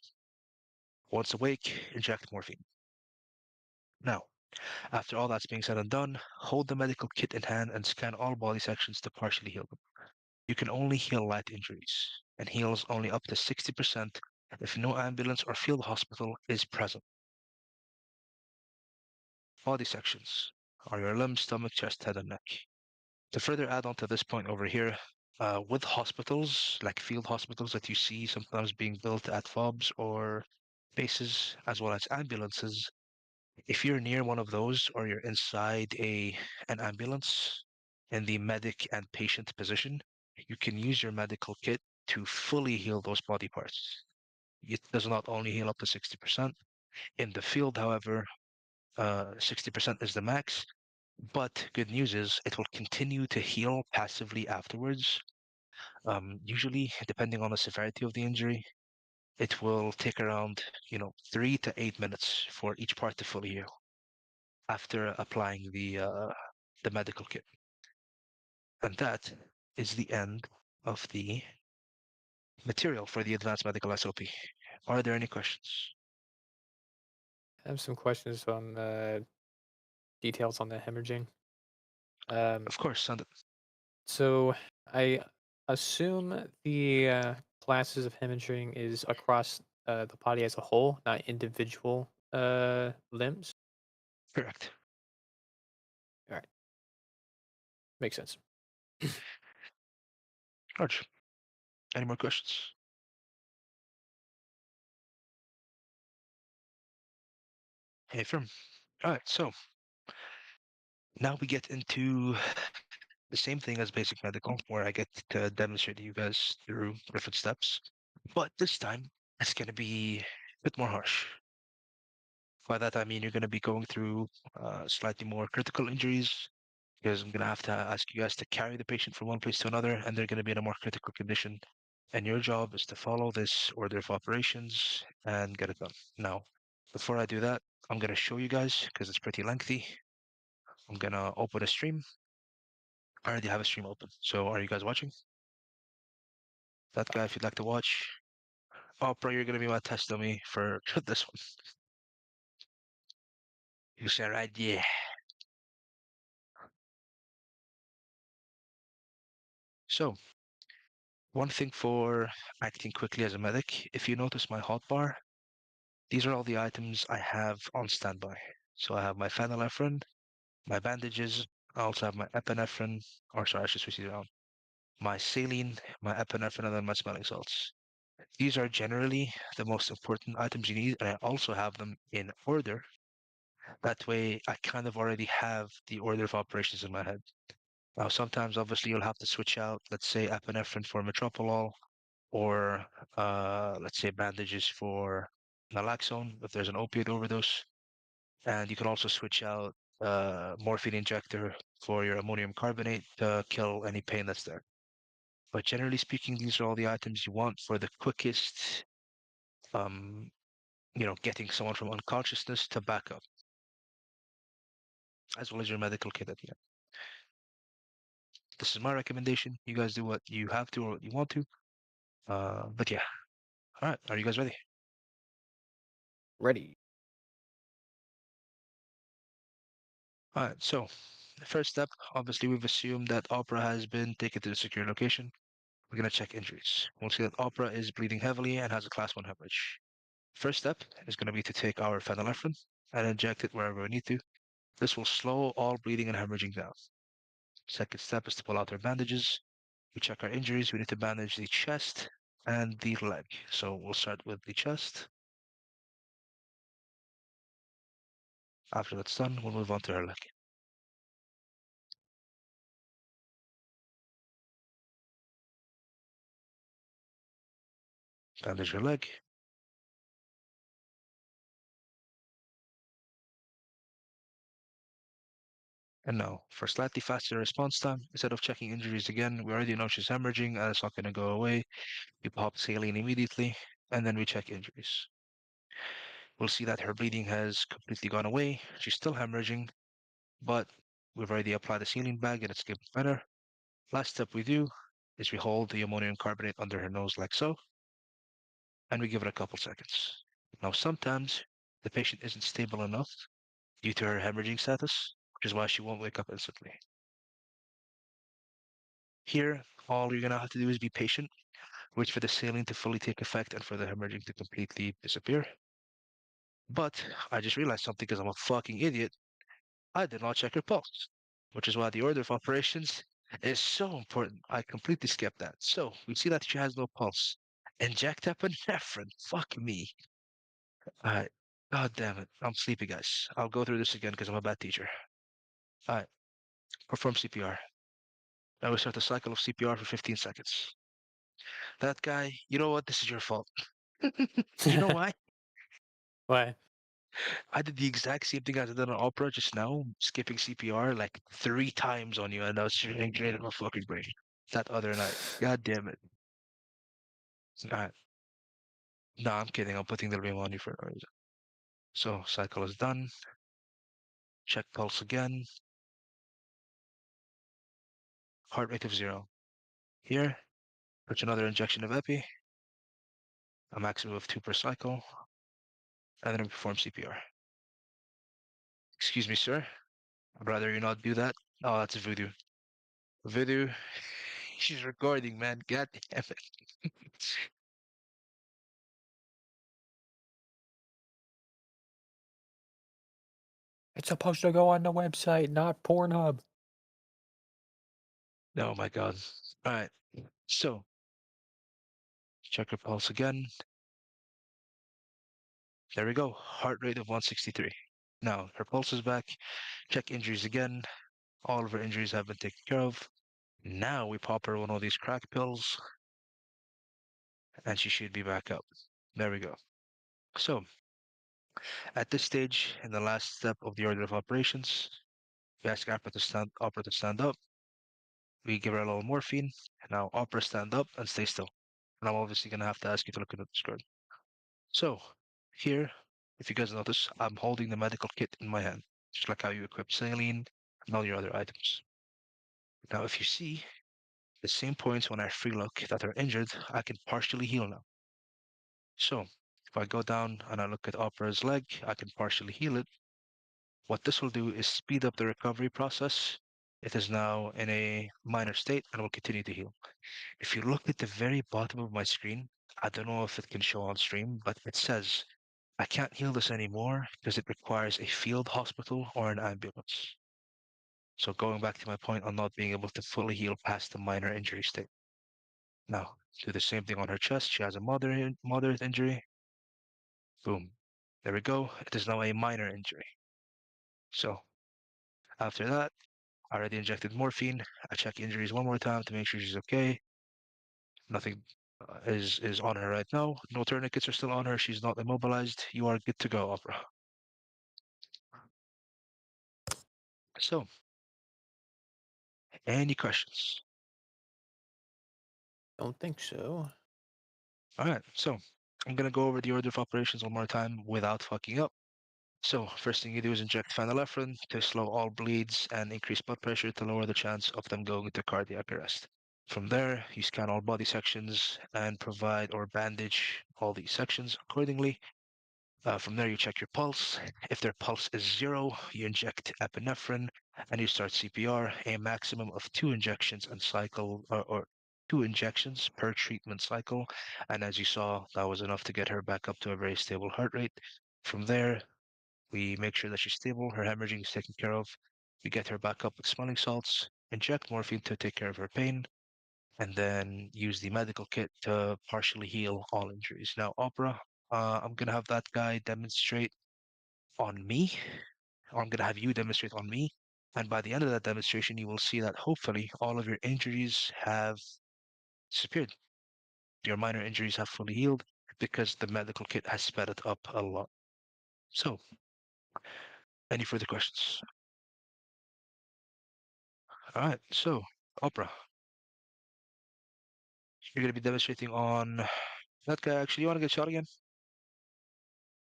Once awake, inject morphine. Now, after all that's being said and done, hold the medical kit in hand and scan all body sections to partially heal them. You can only heal light injuries, and heals only up to 60% if no ambulance or field hospital is present. Body sections are your limbs, stomach, chest, head, and neck. To further add on to this point over here, with hospitals, like field hospitals that you see sometimes being built at FOBs or bases, as well as ambulances, if you're near one of those or you're inside an ambulance in the medic and patient position, you can use your medical kit to fully heal those body parts. It does not only heal up to 60%. In the field, however, 60% is the max. But good news is it will continue to heal passively afterwards. Usually, depending on the severity of the injury, it will take around 3 to 8 minutes for each part to fully heal after applying the medical kit. And that is the end of the material for the advanced medical SOP. Are there any questions? I have some questions on details on the hemorrhaging. Um, Of course, send it. so I assume the classes of hemorrhaging is across the body as a whole, not individual limbs. Correct. All right, makes sense. George, any more questions? Hey, firm. All right, so now we get into the same thing as basic medical, where I get to demonstrate to you guys through different steps. But this time, it's going to be a bit more harsh. By that, I mean you're going to be going through slightly more critical injuries, because I'm going to have to ask you guys to carry the patient from one place to another, and they're going to be in a more critical condition. And your job is to follow this order of operations and get it done. Now, before I do that, I'm going to show you guys, because it's pretty lengthy. I'm going to open a stream. I already have a stream open. So are you guys watching? That guy, if you'd like to watch. Oh, bro, you're going to be my test dummy for this one. You said right, yeah. So, one thing for acting quickly as a medic, if you notice my hotbar, these are all the items I have on standby. So I have my phenylephrine, my bandages, I also have my epinephrine, or sorry, I should switch these around. My saline, my epinephrine, and then my smelling salts. These are generally the most important items you need, and I also have them in order. That way, I kind of already have the order of operations in my head. Now, sometimes, obviously, you'll have to switch out, let's say, epinephrine for metropolol, or let's say bandages for naloxone if there's an opiate overdose. And you can also switch out morphine injector for your ammonium carbonate to kill any pain that's there. But generally speaking, these are all the items you want for the quickest, um, getting someone from unconsciousness to backup, as well as your medical kit at the end. This is my recommendation. You guys do what you have to or what you want to. But yeah. All right. Are you guys ready? Ready. All right. So, the first step, obviously, we've assumed that Opera has been taken to the secure location. We're going to check injuries. We'll see that Opera is bleeding heavily and has a class 1 hemorrhage. First step is going to be to take our phenylephrine and inject it wherever we need to. This will slow all bleeding and hemorrhaging down. Second step is to pull out our bandages. We check our injuries. We need to bandage the chest and the leg. So we'll start with the chest. After that's done, we'll move on to her leg. Bandage her leg. And now, for slightly faster response time, instead of checking injuries again, we already know she's hemorrhaging and it's not going to go away. We pop saline immediately, and then we check injuries. We'll see that her bleeding has completely gone away. She's still hemorrhaging, but we've already applied the saline bag and it's getting better. Last step we do is we hold the ammonium carbonate under her nose like so, and we give it a couple seconds. Now, sometimes the patient isn't stable enough due to her hemorrhaging status, which is why she won't wake up instantly. Here, all you're going to have to do is be patient, wait for the saline to fully take effect and for the hemorrhaging to completely disappear. But I just realized something because I'm a fucking idiot. I did not check her pulse, which is why the order of operations is so important. I completely skipped that. So we see that she has no pulse. Inject epinephrine. Fuck me. Alright. God damn it. I'm sleepy, guys. I'll go through this again because I'm a bad teacher. Alright. Perform CPR. Now we start the cycle of CPR for 15 seconds. That guy, you know what? This is your fault. You know why? Why? I did the exact same thing as I did on Opera just now, skipping CPR like 3 times on you, and I was drained my fucking brain that other night. God damn it. Alright. No, I'm kidding. I'm putting the blame on you for no reason. So, cycle is done. Check pulse again. Heart rate of 0. Here, put another injection of epi, a maximum of 2 per cycle, and then we perform CPR. Excuse me, sir. I'd rather you not do that. Oh, that's voodoo. Voodoo. She's recording, man. God damn it. It's supposed to go on the website, not Pornhub. Oh my god. Alright. So, check her pulse again. There we go. Heart rate of 163. Now, her pulse is back. Check injuries again. All of her injuries have been taken care of. Now we pop her one of these crack pills, and she should be back up. There we go. So, at this stage, in the last step of the order of operations, we ask Opera to stand up. We give her a little morphine. Now, Opera, stand up and stay still. And I'm obviously going to have to ask you to look at the screen. So, here, if you guys notice, I'm holding the medical kit in my hand, just like how you equip saline and all your other items. Now, if you see, the same points when I free look that are injured, I can partially heal now. So, if I go down and I look at Opera's leg, I can partially heal it. What this will do is speed up the recovery process. It is now in a minor state and will continue to heal. If you look at the very bottom of my screen, I don't know if it can show on stream, but it says, I can't heal this anymore because it requires a field hospital or an ambulance. So going back to my point on not being able to fully heal past the minor injury state. Now, do the same thing on her chest. She has a moderate injury. Boom. There we go. It is now a minor injury. So after that, I already injected morphine. I check injuries one more time to make sure she's okay. Nothing is on her right now. No tourniquets are still on her. She's not immobilized. You are good to go, Opera. So, any questions? Don't think so. All right. So, I'm gonna go over the order of operations one more time without fucking up. So, first thing you do is inject phenylephrine to slow all bleeds and increase blood pressure to lower the chance of them going into cardiac arrest. From there, you scan all body sections and provide or bandage all these sections accordingly. From there, you check your pulse. If their pulse is 0, you inject epinephrine and you start CPR, a maximum of 2 injections and cycle, or 2 injections per treatment cycle. And as you saw, that was enough to get her back up to a very stable heart rate. From there, we make sure that she's stable, her hemorrhaging is taken care of. We get her back up with smelling salts, inject morphine to take care of her pain, and then use the medical kit to partially heal all injuries. Now, Opera, I'm gonna have that guy demonstrate on me, or I'm gonna have you demonstrate on me. And by the end of that demonstration, you will see that hopefully all of your injuries have disappeared. Your minor injuries have fully healed because the medical kit has sped it up a lot. So, any further questions? All right, so Opera, you're gonna be demonstrating on that guy. Actually, you want to get shot again,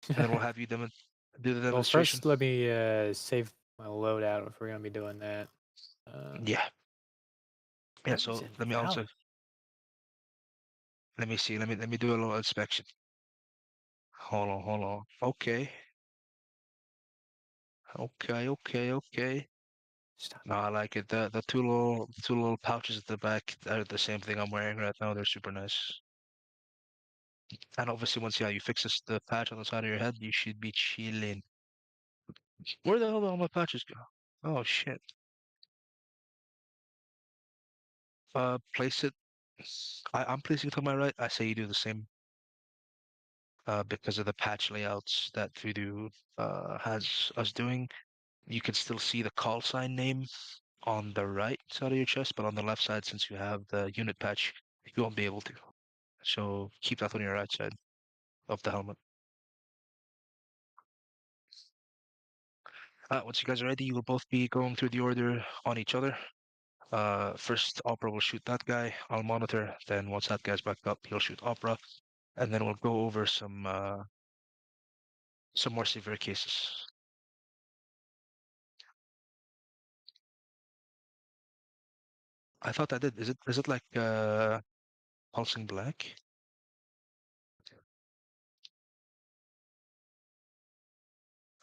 and then we'll have you do the Well, demonstration. first let me save my loadout if we're gonna be doing that. Yeah, yeah. Where is So it? let me Valid. also let me see. Let me do a little inspection. Hold on, hold on. Okay, okay. Stop. No, I like it. The two little pouches at the back are the same thing I'm wearing right now. They're super nice. And obviously, once you fix the patch on the side of your head, you should be chilling. Where the hell did all my patches go? Oh shit. Place it. I'm placing it to my right. I say you do the same. Because of the patch layouts that Voodoo has us doing, you can still see the call sign name on the right side of your chest, but on the left side, since you have the unit patch, you won't be able to. So keep that on your right side of the helmet. Once you guys are ready, you will both be going through the order on each other. First, Opera will shoot that guy. I'll monitor. Then once that guy's back up, he'll shoot Opera, and then we'll go over some more severe cases. I thought I did. Is it like pulsing black?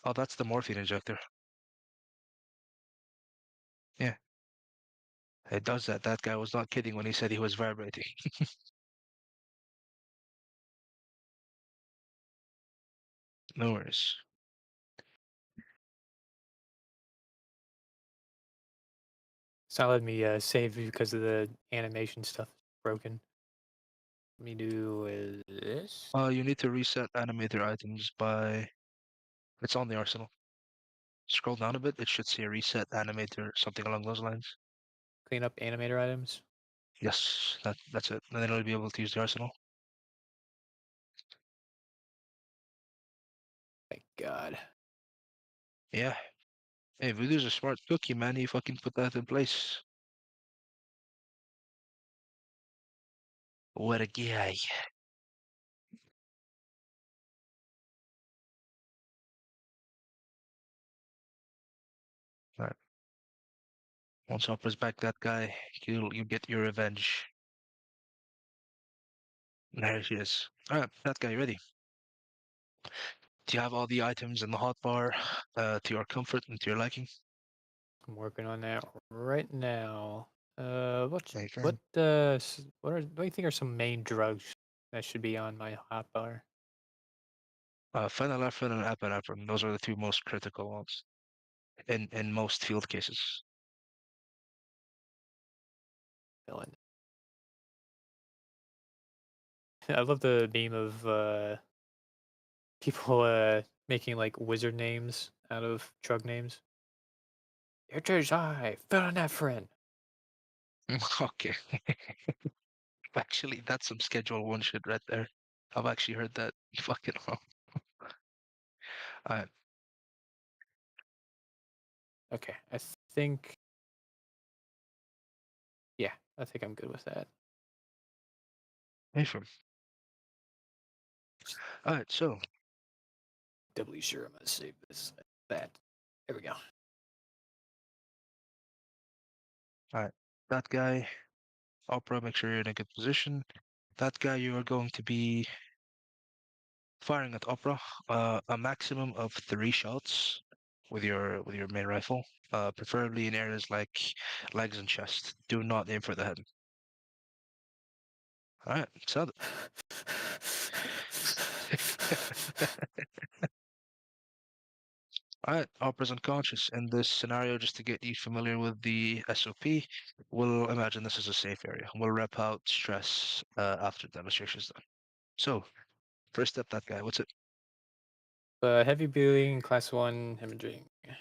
Oh, that's the morphine injector. Yeah, it does that. That guy was not kidding when he said he was vibrating. No worries. It's not letting me save because of the animation stuff broken. Let me do this. You need to reset animator items by. It's on the arsenal. Scroll down a bit. It should say reset animator, something along those lines. clean up animator items. Yes, that's it. And then you'll be able to use the arsenal. Thank God. Yeah. Hey, Voodoo's a smart cookie, man. He fucking put that in place. What a guy. Right. Once Opera's back that guy, you get your revenge. There she is. Alright, that guy ready. Do you have all the items in the hotbar to your comfort and to your liking? I'm working on that right now. Okay. What do you think are some main drugs that should be on my hotbar? Phenylephrine and epinephrine, those are the two most critical ones in most field cases. Villain. I love the meme of people making like wizard names out of drug names. HHI, phenylephrine. Okay. Actually, that's some Schedule 1 shit right there. I've actually heard that. Fucking hell. Alright, Okay, I think. Yeah, I think I'm good with that. hey from. Alright, so Doubly sure I'm gonna save this. That. There we go. alright, that guy, Opera, make sure you're in a good position. That guy, you are going to be firing at Opera, a maximum of 3 shots with your main rifle, preferably in areas like legs and chest. Do not aim for the head. All right, so all right, Opera's unconscious. In this scenario, just to get you familiar with the SOP, we'll imagine this is a safe area. We'll rep out stress after demonstration's done. So, first step, that guy. What's it? Heavy bleeding, class 1 hemorrhaging. You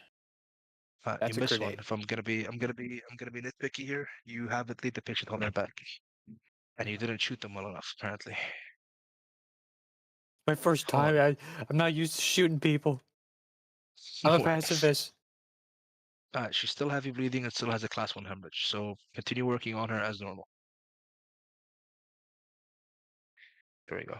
That's a missed one. grenade. If I'm gonna be nitpicky here. You have it lead the patient on their back, and you didn't shoot them well enough, apparently. My first Hold time. on. I'm not used to shooting people. I'm No a worries. pacifist. She's still heavy bleeding and still has a class 1 hemorrhage, so continue working on her as normal. There we go.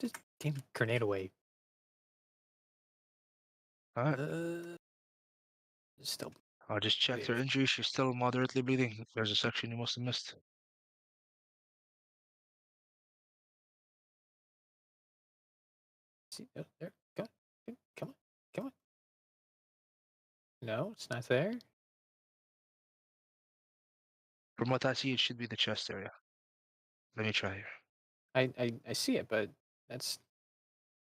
Just damn grenade away. All right. Still. I just checked her Bleeding. injury. She's still moderately bleeding. There's a section you must have missed. See, oh, there. Come on. Come on. Come on. No, it's not there. From what I see, it should be the chest area. Let me try here. I see it, but that's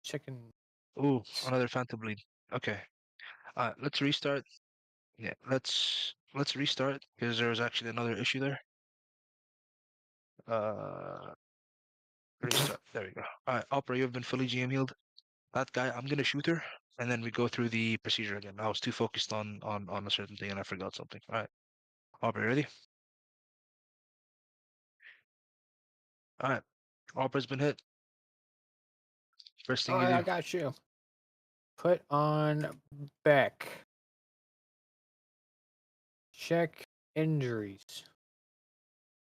checking. Ooh, another phantom bleed. Okay. Let's restart. Yeah, let's restart because there was actually another issue there. Uh, Restart. There we go. All right, Opera, you have been fully GM healed. That guy, I'm gonna shoot her, and then we go through the procedure again. I was too focused on a certain thing, and I forgot something. All right, Opera, you ready? All right, Opera's been hit. First Oh, thing you I do. got you. Put on back. Check injuries.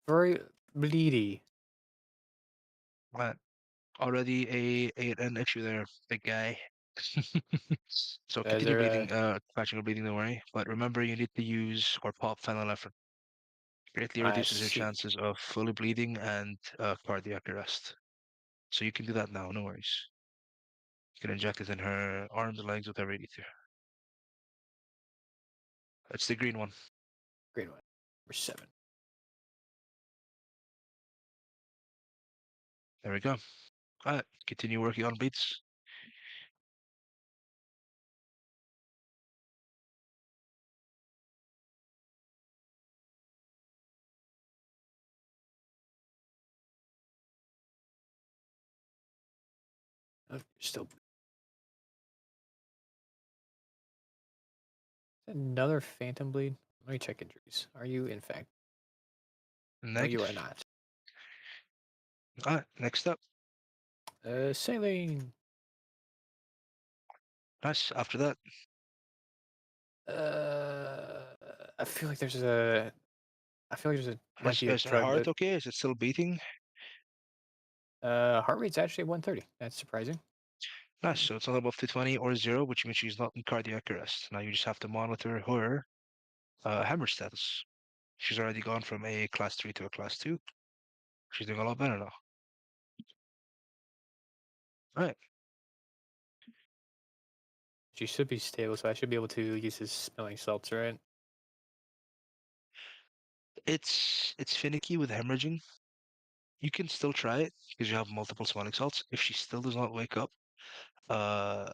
Very bleedy. All right, already an issue there, big guy. So Is continue there bleeding, catching or bleeding, don't worry. But remember, you need to use or pop phenylephrine. Greatly I reduces your see. chances of fully bleeding and cardiac arrest. So you can do that now, no worries. You can inject it in her arms, legs, whatever you need to. It's the green one. Green one. Number 7. There we go. All right, continue working on bleeds. Oh, still. Another phantom bleed? Let me check injuries. Are you infected? No, you are Negative. not. Alright, next up. Saline. Nice. After that, I feel like there's a. I feel like might be a is her drug heart that. okay? Is it still beating? Heart rate's actually 130. That's surprising. Nice. So it's only above 220 or 0, which means she's not in cardiac arrest. Now you just have to monitor her hemorrhage status. She's already gone from a class 3 to a class 2. She's doing a lot better now. All right. She should be stable, so I should be able to use his smelling salts, right? It's finicky with hemorrhaging. You can still try it because you have multiple smelling salts. If she still does not wake up, uh,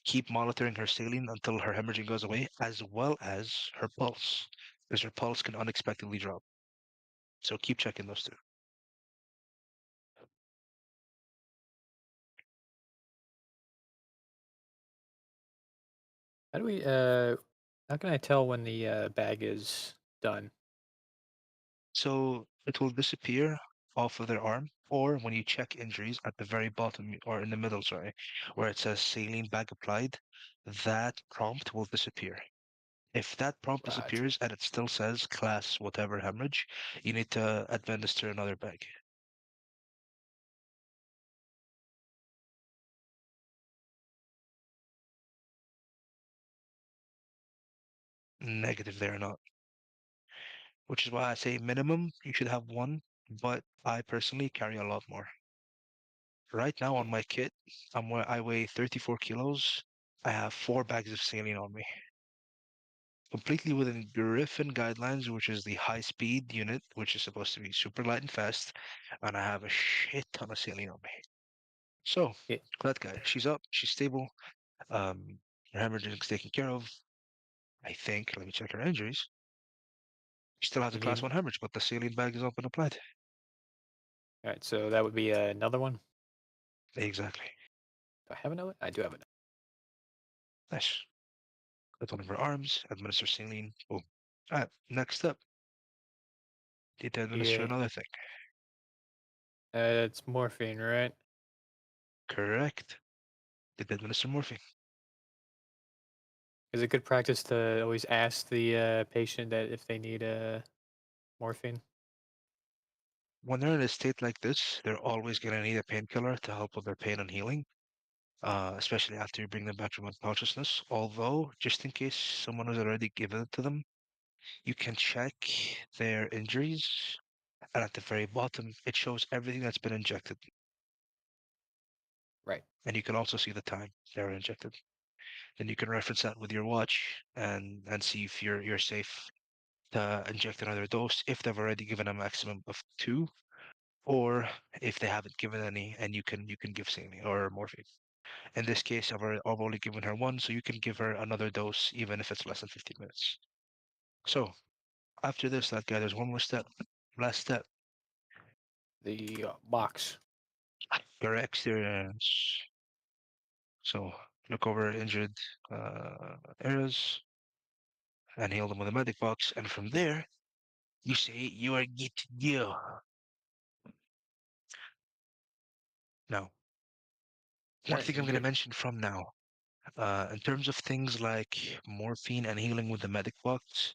keep monitoring her saline until her hemorrhaging goes away, as well as her pulse, because her pulse can unexpectedly drop. So keep checking those two. How do we? How can I tell when the bag is done? So it will disappear off of their arm, or when you check injuries at the very bottom or in the middle, sorry, where it says saline bag applied, that prompt will disappear. If that prompt Right. disappears and it still says class whatever hemorrhage, you need to administer another bag. Negative, they're not. Which is why I say minimum, you should have one, but I personally carry a lot more. Right now on my kit, I weigh 34 kilos. I have 4 bags of saline on me. Completely within Griffin guidelines, which is the high speed unit, which is supposed to be super light and fast, and I have a shit ton of saline on me. So, Yeah. that guy, she's up, she's stable, her hemorrhaging's taken care of. I think, let me check her injuries. She still has a You class need. 1 hemorrhage, but the saline bag is up and applied. All right. So that would be another one. Exactly. Do I have another? I do have another. Nice. Put one of her arms, administer saline, boom. Alright, next up, need to administer Yeah. another thing. It's morphine, right? Correct. Did administer morphine. Is it good practice to always ask the patient that if they need morphine? When they're in a state like this, they're always going to need a painkiller to help with their pain and healing, especially after you bring them back from unconsciousness. Although, just in case someone has already given it to them, you can check their injuries, and at the very bottom, it shows everything that's been injected. Right. And you can also see the time they were injected. Then you can reference that with your watch and see if you're safe to inject another dose if they've already given a maximum of 2, or if they haven't given any, and you can give saline or morphine. In this case, I've only given her 1, so you can give her another dose even if it's less than 15 minutes. So after this, that guy, there's one more step. Last step. The box. Your experience. So look over injured areas and heal them with a medic box, and from there, you say you are good to go. Now, one thing I'm going to You're, mention from now, in terms of things like morphine and healing with the medic box,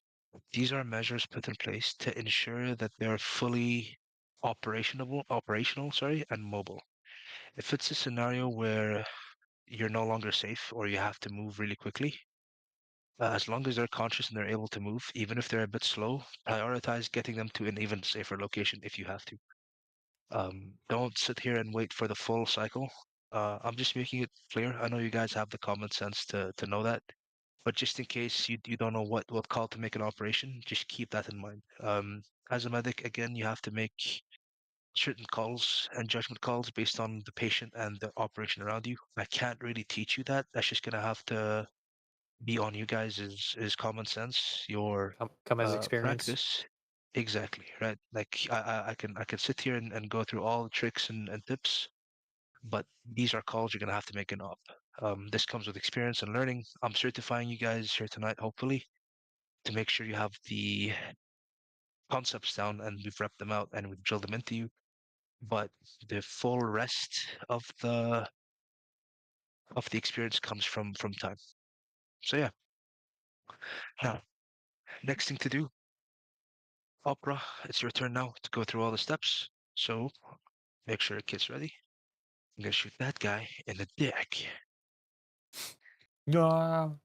these are measures put in place to ensure that they're fully operational, sorry, and mobile. If it's a scenario where you're no longer safe or you have to move really quickly, as long as they're conscious and they're able to move, even if they're a bit slow, prioritize getting them to an even safer location if you have to. Don't sit here and wait for the full cycle. I'm just making it clear. I know you guys have the common sense to know that, but just in case you don't know what call to make an operation, just keep that in mind. As a medic, again, you have to make certain calls and judgment calls based on the patient and the operation around you. I can't really teach you that. That's just gonna have to be on you guys is common sense, your come as experience. practice. Exactly, right? Like I can sit here and go through all the tricks and tips, but these are calls you're gonna have to make an op. This comes with experience and learning. I'm certifying you guys here tonight, hopefully, to make sure you have the concepts down and we've repped them out and we've drilled them into you. But the full rest of the experience comes from time. So yeah. Now, next thing to do, Opera, it's your turn now to go through all the steps. So make sure your kit's ready. I'm gonna shoot that guy in the dick. No.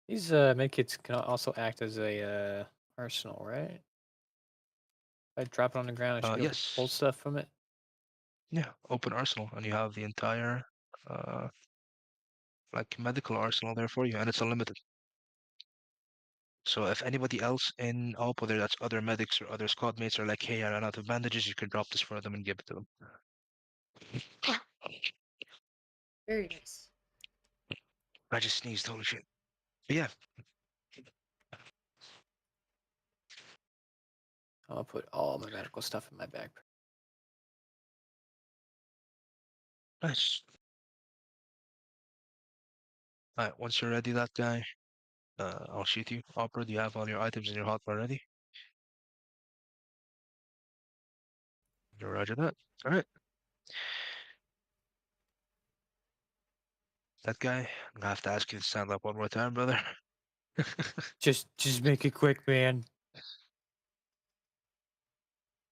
These medkits can also act as a arsenal, right? If I drop it on the ground, I should be able to pull Yes. stuff from it. Yeah, open arsenal, and you have the entire like medical arsenal there for you, and it's unlimited. So if anybody else in Op, whether that's other medics or other squad mates, are like, hey, I ran out of bandages, you can drop this for them and give it to them. Very nice. I just sneezed, holy shit. But yeah, I'll put all my medical stuff in my backpack. nice. Alright, once you're ready, that guy, I'll shoot you. Opera, do you have all your items in your hotbar ready? Roger that. Alright. That guy, I'm gonna have to ask you to stand up one more time, brother. Just make it quick, man.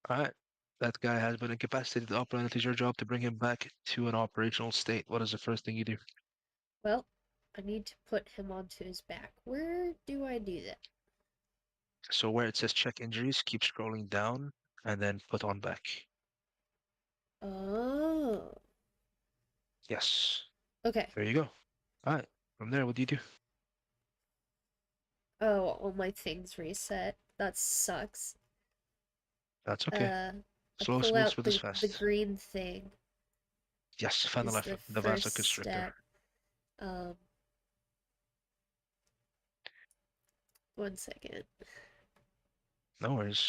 Alright. That guy has been incapacitated. Opera, and it is your job to bring him back to an operational state. What is the first thing you do? Well, I need to put him onto his back. Where do I do that? So where it says check injuries, keep scrolling down and then put on back. Oh. Yes. Okay. There you go. Alright. From there, what do you do? Oh, all my things reset. That sucks. That's okay. I Slow, pull smooth, out smooth is the fast. green thing. Yes, find the Is left the one. The first vasoconstrictor. step. One second. No worries.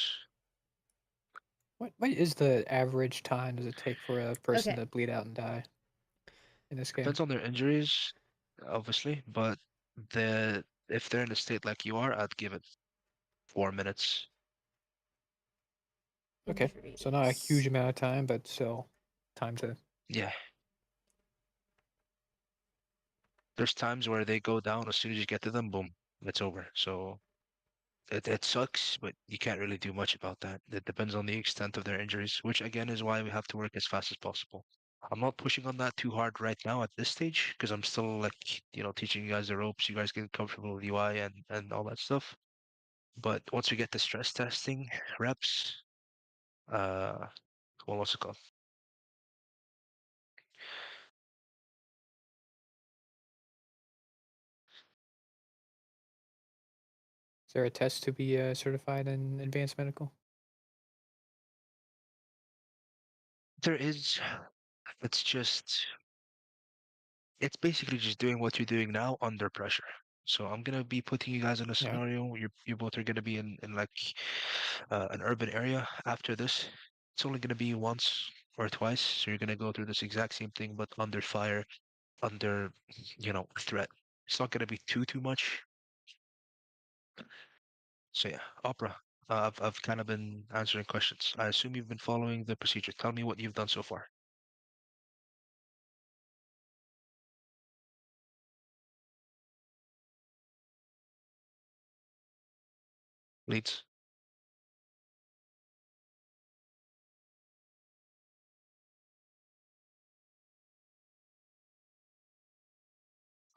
What is the average time does it take for a person Okay. to bleed out and die in this game? Depends on their injuries, obviously, but if they're in a state like you are, I'd give it 4 minutes. Okay, so not a huge Injuries. amount of time, but still time to. Yeah. There's times where they go down as soon as you get to them, boom, it's over. So it sucks, but you can't really do much about that. It depends on the extent of their injuries, which again is why we have to work as fast as possible. I'm not pushing on that too hard right now at this stage because I'm still like, teaching you guys the ropes, you guys get comfortable with UI and all that stuff. But once we get the stress testing reps, uh, what's it called? Is there a test to be certified in advanced medical? There is, it's just, it's basically just doing what you're doing now under pressure. So I'm gonna be putting you guys in a Yeah. scenario. You both are gonna be in like an urban area after this. It's only gonna be once or twice, so you're gonna go through this exact same thing, but under fire, under threat. It's not gonna be too much. So yeah, Opera. I've kind of been answering questions. I assume you've been following the procedure. Tell me what you've done so far. Leads.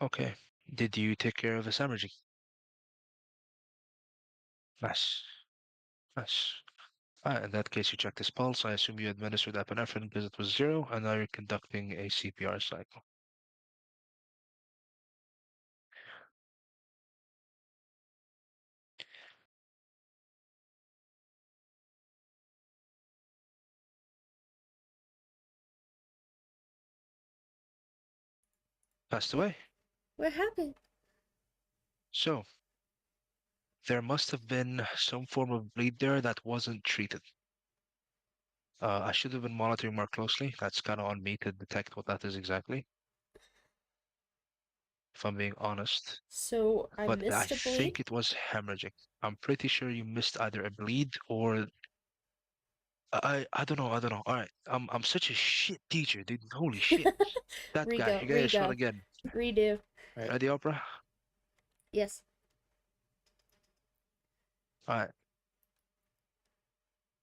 Okay. Did you take care of his hemorrhaging? Nice. Nice. In that case, you checked his pulse. I assume you administered epinephrine because it was 0, and now you're conducting a CPR cycle. Passed away. What happened? So, there must have been some form of bleed there that wasn't treated. I should have been monitoring more closely. That's kind of on me to detect what that is exactly, if I'm being honest. So I But I missed a think bleed. it was hemorrhaging. I'm pretty sure you missed either a bleed or I don't know. I don't know. All right. I'm such a shit teacher, dude. Holy shit. That guy. Rego, You get a shot rego, again. redo. Right. Ready, Opera? Yes. All right.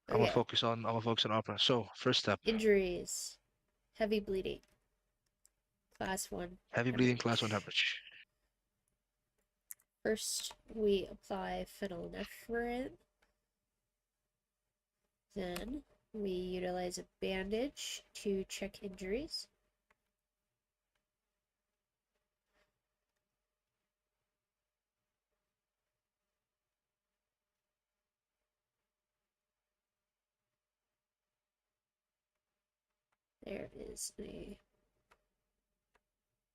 Okay. I'm gonna focus on Opera. So first step, Injuries. Heavy bleeding. Class 1 heavy bleeding, class 1 hemorrhage. hemorrhage. First, we apply phenylephrine. Then, we utilize a bandage to check injuries. There is a...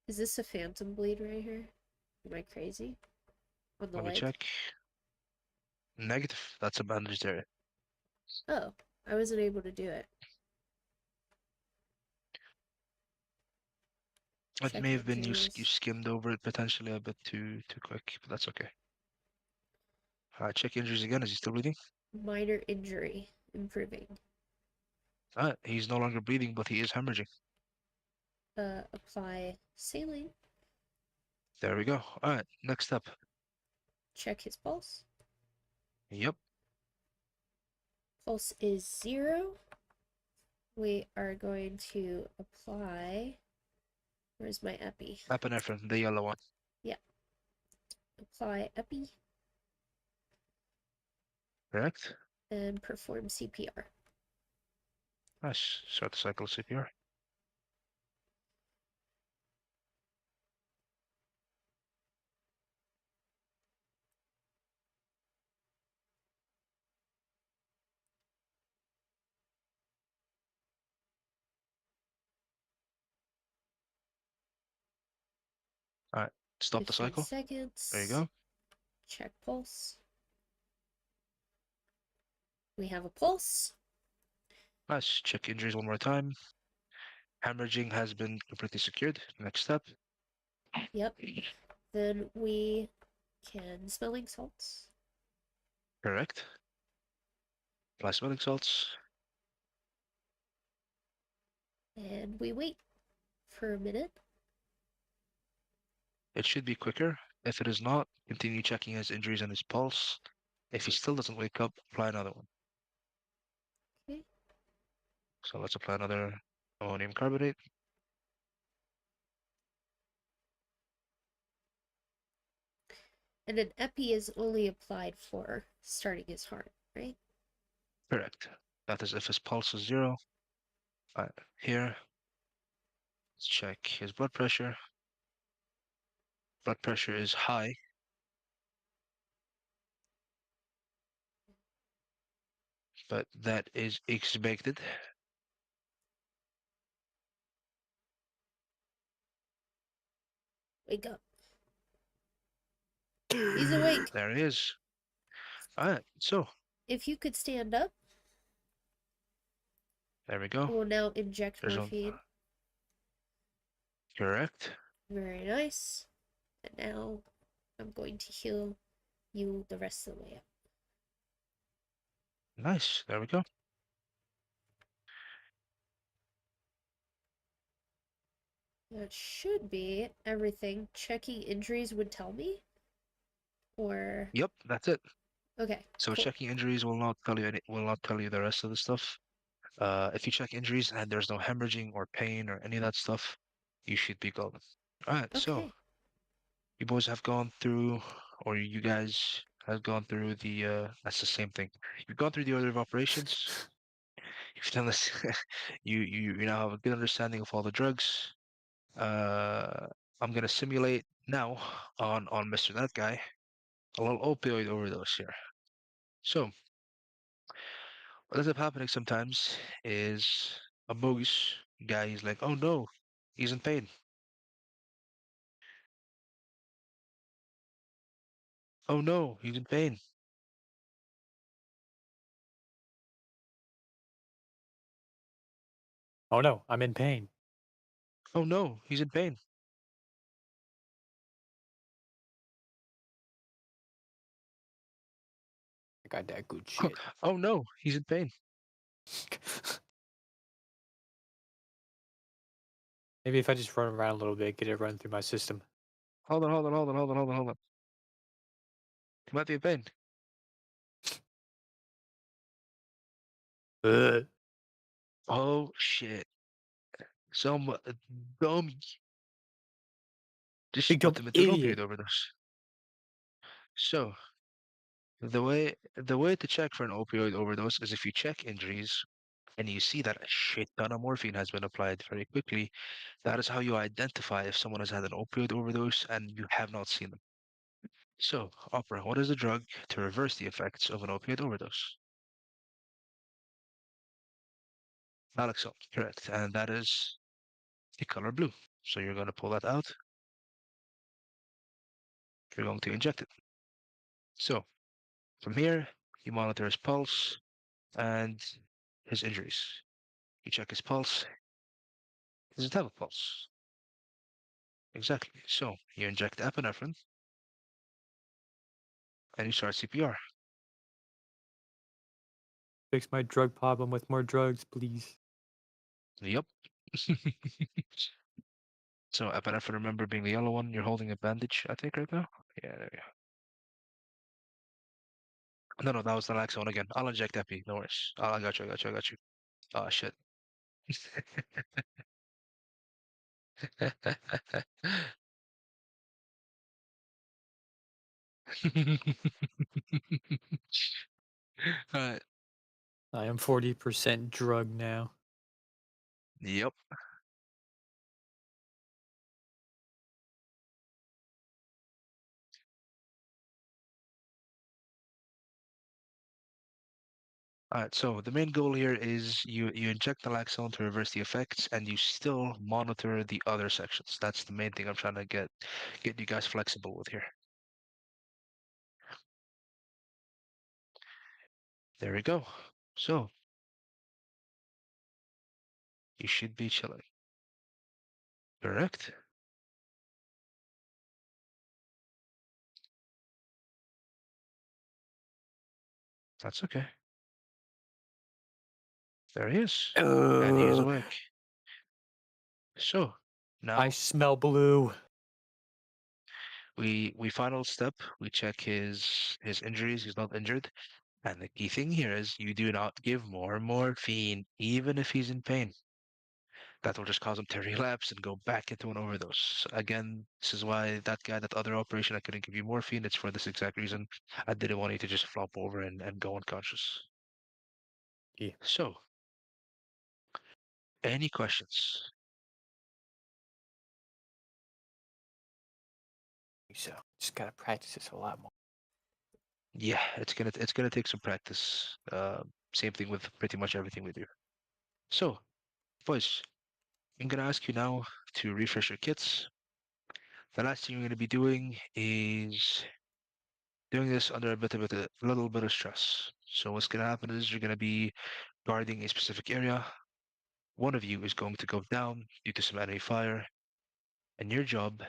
Is this a phantom bleed right here? Am I crazy? On the Let me leg? check. Negative. That's a bandaged area. Oh, I wasn't able to do it. It Check may have been you injuries. skimmed over it potentially a bit too quick, but that's okay. Check injuries again. Is he still bleeding? Minor injury. Improving. He's no longer bleeding, but he is hemorrhaging. Apply saline. There we go. Alright, next step. Check his pulse. Yep, Pulse is 0. We are going to apply... Where's my epi? epinephrine, the yellow one. Apply epi Correct? and perform CPR. Nice. Start the cycle of CPR. Alright, stop the 15 cycle. seconds. There you go. Check pulse. We have a pulse. Nice. Check injuries one more time. Hemorrhaging has been completely secured. Next step. Yep. Then we can smelling salts. Correct. Apply smelling salts. And we wait for a minute. It should be quicker. If it is not, continue checking his injuries and his pulse. If he still doesn't wake up, apply another one. Okay. So let's apply another ammonium carbonate. And an epi is only applied for starting his heart, right? Correct. That is if his pulse is 0. Here, let's check his blood pressure. Blood pressure is high. But that is expected. Wake up. He's awake. There he is. Alright, so If you could stand up, there we go. we'll now inject There's a morphine. correct. Very nice. And now I'm going to heal you the rest of the way up. Nice. There we go. That should be everything. Checking injuries would tell me? Or... Yep, that's it. Okay, So cool. checking injuries will not tell you will not tell you the rest of the stuff. If you check injuries and there's no hemorrhaging or pain or any of that stuff, you should be golden. Alright, so Okay. you boys have gone through, or you guys have gone through that's the same thing. You've gone through the order of operations. You've done this. You now have a good understanding of all the drugs. I'm gonna simulate now on Mr. That Guy a little opioid overdose here. So what ends up happening sometimes is a bogus guy is like, oh no, he's in pain. Oh no, he's in pain. Oh no, I'm in pain. Oh no, he's in pain. I got that good shit. Oh no, he's in pain. Maybe if I just run around a little bit, get it run through my system. Hold on, hold on, hold on, hold on, hold on, hold on. He might be in pain. Ugh. Oh shit. Some dumb. Just Big put dumb them into an opioid idiot. overdose. So the way to check for an opioid overdose is if you check injuries and you see that a shit ton of morphine has been applied very quickly. That is how you identify if someone has had an opioid overdose and you have not seen them. So, Opera, what is the drug to reverse the effects of an opioid overdose? Naloxone, correct. And that is the color blue. So you're going to pull that out. You're going to inject it. So, from here, you monitor his pulse and his injuries. You check his pulse. Does it have a pulse? Exactly. So, you inject epinephrine and you start CPR. Fix my drug problem with more drugs, please. Yep. So epinephrine, remember being the yellow one. You're holding a bandage, I think, right now. Yeah, there you go. No, that was the lax one again. I'll inject epi. No worries. Oh, I got you. I got you. I got you. Oh shit. Alright. I am 40% drug now. Yep. Alright, so the main goal here is you inject the Laxone to reverse the effects, and you still monitor the other sections. That's the main thing I'm trying to get you guys flexible with here. There we go. So you should be chilling. Correct? That's okay. There he is. And he is Ugh. awake. So now I smell blue. we final step, we check his injuries, he's not injured. And the key thing here is you do not give more morphine, even if he's in pain. That will just cause him to relapse and go back into an overdose. Again, this is why that other operation, I couldn't give you morphine. It's for this exact reason. I didn't want you to just flop over and go unconscious. Yeah. So, any questions? So just gotta practice this a lot more. Yeah, it's gonna take some practice. Same thing with pretty much everything we do. So, boys, I'm gonna ask you now to refresh your kits. The last thing you're gonna be doing is doing this under a little bit of stress. So what's gonna happen is you're gonna be guarding a specific area. One of you is going to go down due to some enemy fire, and your job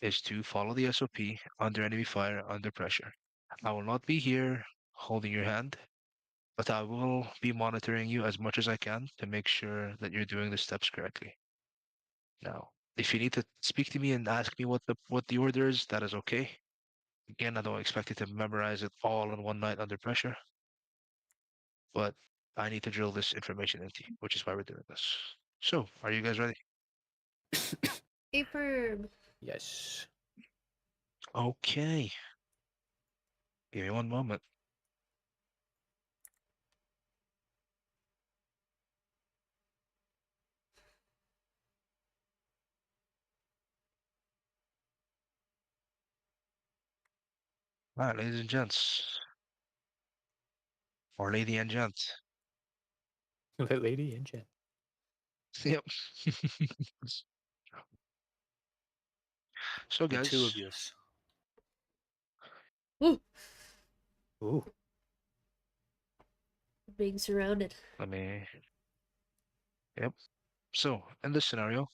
is to follow the SOP under enemy fire under pressure. I will not be here holding your hand, but I will be monitoring you as much as I can to make sure that you're doing the steps correctly. Now, if you need to speak to me and ask me what the order is, that is okay. Again, I don't expect you to memorize it all in one night under pressure, but I need to drill this information into you, which is why we're doing this. So, are you guys ready? Affirm. Yes. Okay. Give me one moment. All right, ladies and gents, or lady and gent. Lady and Jen. Yep. So, The two of guys, yous. Ooh, Ooh. being surrounded. let me Yep. So, in this scenario,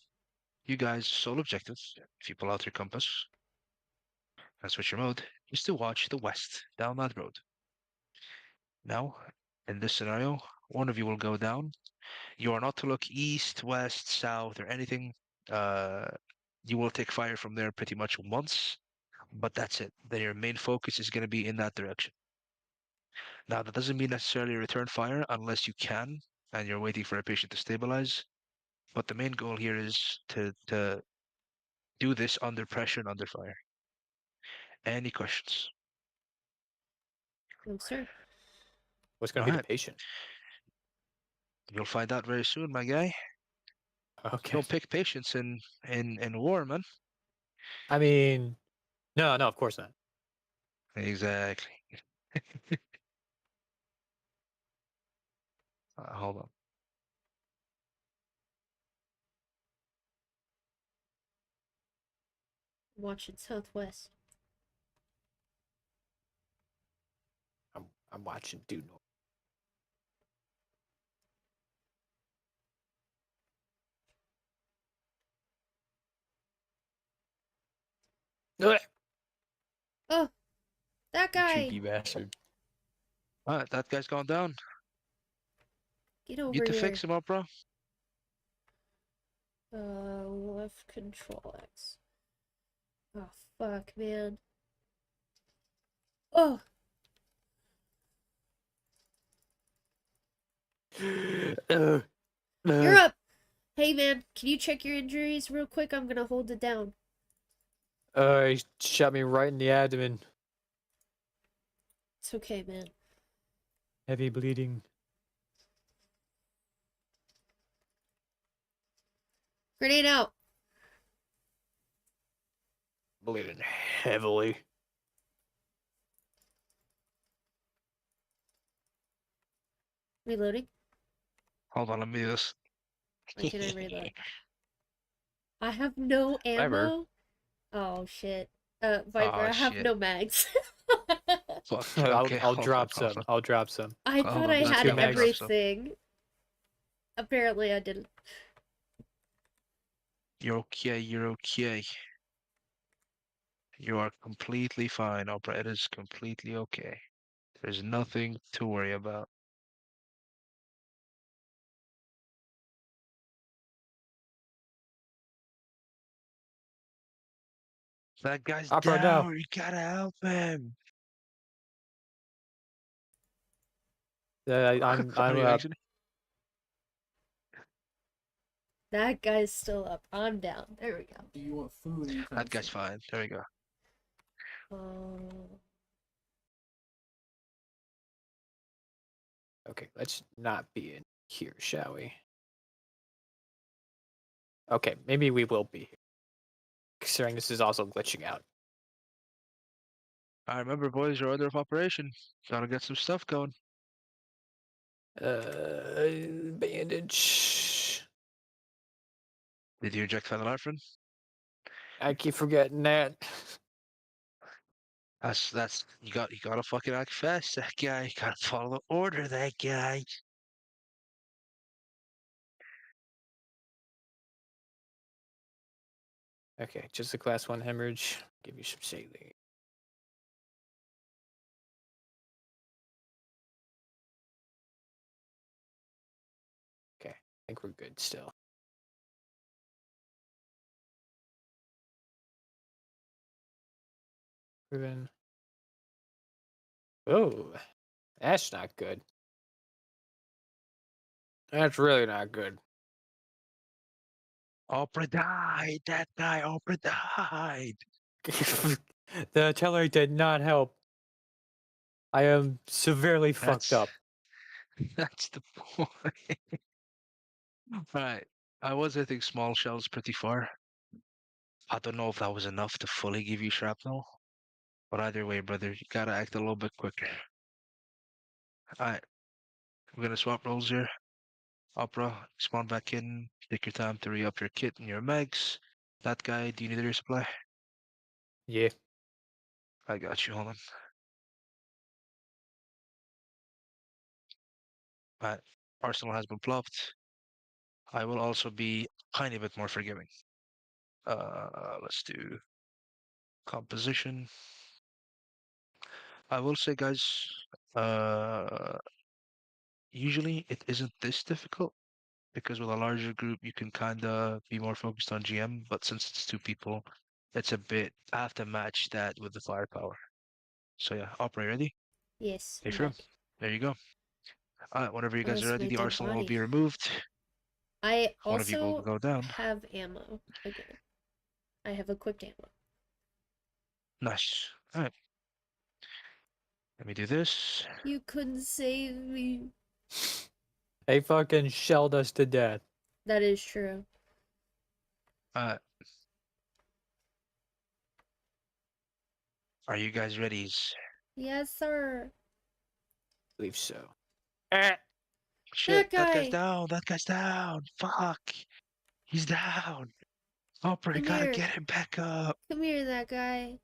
you guys' sole objective, if you pull out your compass and switch your mode, is to watch the west down that road. Now, in this scenario, one of you will go down. You are not to look east, west, south, or anything. Uh, you will take fire from there pretty much once, but that's it. Then your main focus is going to be in that direction. Now, that doesn't mean necessarily return fire unless you can and you're waiting for a patient to stabilize. But the main goal here is to do this under pressure and under fire. Any questions? No, sir. What's All going to be the right, patient? you'll find out very soon, my guy. You Okay. don't pick patients in war, man. I mean, no, of course not. Exactly. Hold on. Watching Southwest. I'm watching due north. Ugh, Oh, that you guy! cheeky bastard. All right, that guy's gone down. Get over Get to here. fix him up, bro. Left control X. Oh, fuck, man. Oh! You're up! Hey, man, can you check your injuries real quick? I'm gonna hold it down. He shot me right in the abdomen. It's okay, man. Heavy bleeding. Grenade out! Bleeding heavily. Reloading. Hold on, let me do this. When can I reload? I have no Whatever. ammo. Oh, shit. Viper, Oh, I have shit. no mags. Fuck. I'll Okay, I'll hold drop on, hold some. on. I'll drop some. I Hold thought on, I that's had two mags. everything. Apparently I didn't. You're okay, you're okay. You are completely fine, Opera. It is completely okay. There's nothing to worry about. That guy's Opera, no. down. You gotta help him. I'm Are you up. actually? That guy's still up. I'm down. There we go. Do you want food anytime That guy's soon? fine. There we go. Oh. Okay, let's not be in here, shall we? Okay, maybe we will be here. Considering this is also glitching out. I remember, boys, your order of operation. Gotta get some stuff going. Bandage. Did you inject phenylephrine? I keep forgetting that. That's you gotta fucking act fast, that guy. You gotta follow the order, that guy. Okay, just a class 1 hemorrhage. Give you some saline. Okay, I think we're good still. Proven. Oh, that's not good. That's really not good. Opera died. That guy, Opera died. The artillery did not help. I am severely fucked That's up. that's the point. Right. I was hitting small shells pretty far. I don't know if that was enough to fully give you shrapnel, but either way, brother, you gotta act a little bit quicker. Alright, we're gonna swap roles here. Opera, spawn back in. Take your time to re-up your kit and your mags. That guy, do you need a resupply? Yeah. I got you, hold on. Alright, arsenal has been plopped. I will also be a tiny bit more forgiving. Let's do composition. I will say, guys, uh, usually it isn't this difficult because with a larger group you can kind of be more focused on GM, but since it's 2 people, it's a bit. I have to match that with the firepower. So yeah, operator ready? Yes, Hey, I'm sure. ready. There you go. Whenever you guys are Where's ready, my the dead arsenal will body? be removed. I One of you will also go down. have ammo again. I have equipped ammo. Nice. All right. Let me do this. You couldn't save me. They fucking shelled us to death. That is true. Uh, are you guys ready? Yes, sir. believe so. Shit, That that guy's guy. down. That guy's down. Fuck. He's down. Operator, Come gotta here. get him back up. Come here, that guy.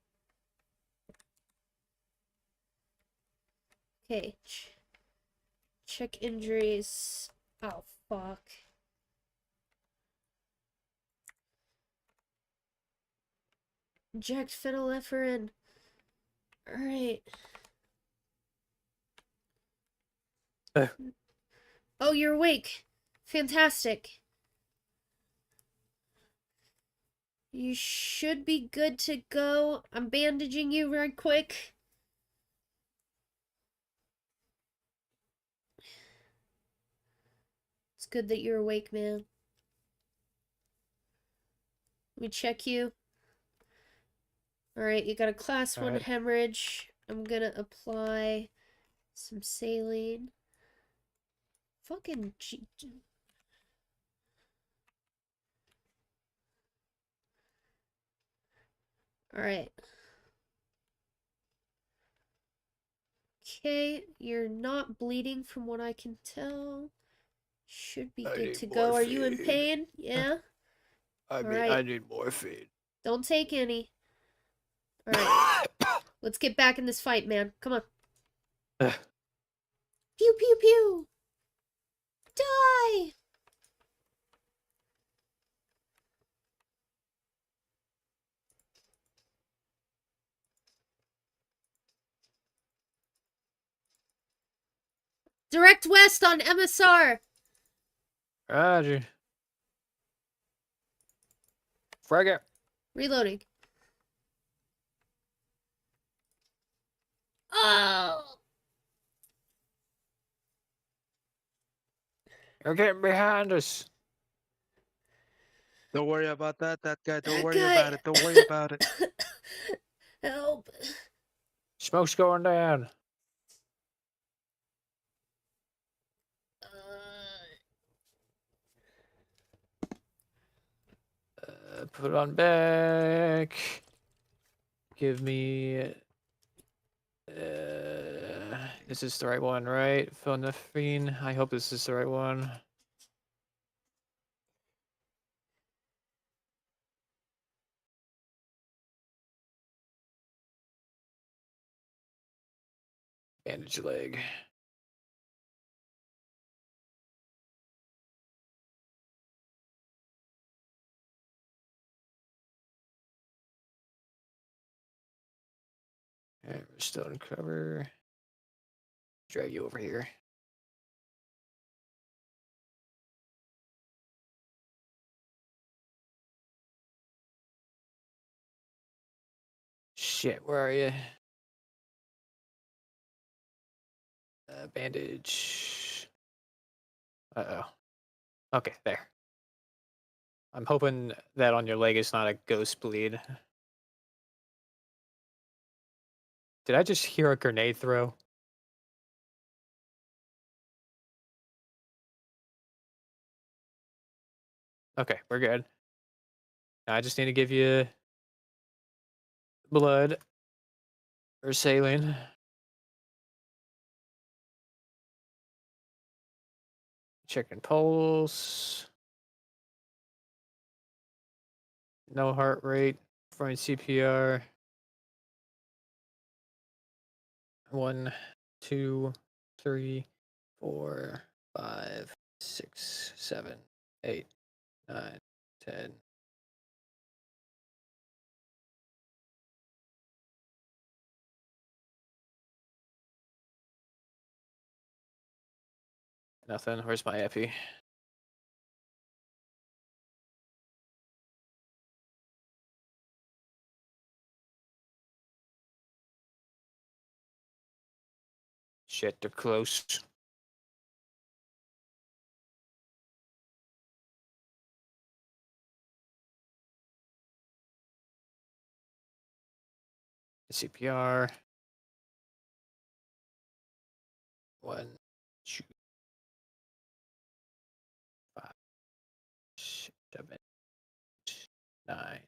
Okay. Check injuries. Oh, fuck. Inject phenylephrine. Alright. Oh, you're awake. Fantastic. You should be good to go. I'm bandaging you right quick. It's good that you're awake, man. Let me check you. Alright, you got a class 1 Alright. hemorrhage. I'm gonna apply some saline. Fucking Alright. Okay, you're not bleeding from what I can tell. Should be I good need to go. Are you in morphine. pain? Yeah? I Alright. need morphine. Don't take any. Alright. Let's get back in this fight, man. Come on. Pew pew pew! Die! Direct west on MSR! Roger. Frag Reloading. Oh! You're getting behind us. Don't worry about that. That guy. Don't That worry guy. about it. Don't worry about it. Help. Smoke's going down. Put it on back. Give me. This is the right one, right? Phenylephrine. I hope this is the right one. Bandage leg. Alright, we're still in cover. Drag you over here. Shit, where are you? Bandage. Uh-oh. Okay, there. I'm hoping that on your leg is not a ghost bleed. Did I just hear a grenade throw? Okay, we're good. Now I just need to give you blood or saline. Checking pulse. No heart rate. Performing CPR. 1, 2, 3, 4, 5, 6, 7, 8, 9, 10. Nothing. Where's my epi? Shit, they're close. CPR. 1, 2, 5, 7, 9.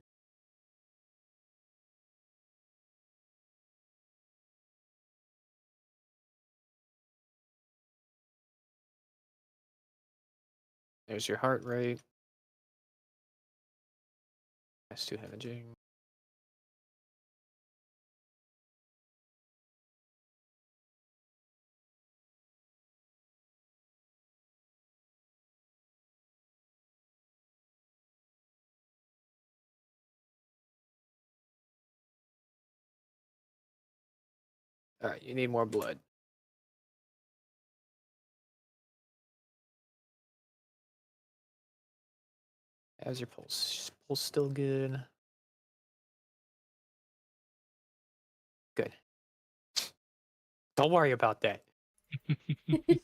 There's your heart rate. S2 hemorrhaging. All right, you need more blood. How's your pulse? Pulse still good? Good. Don't worry about that.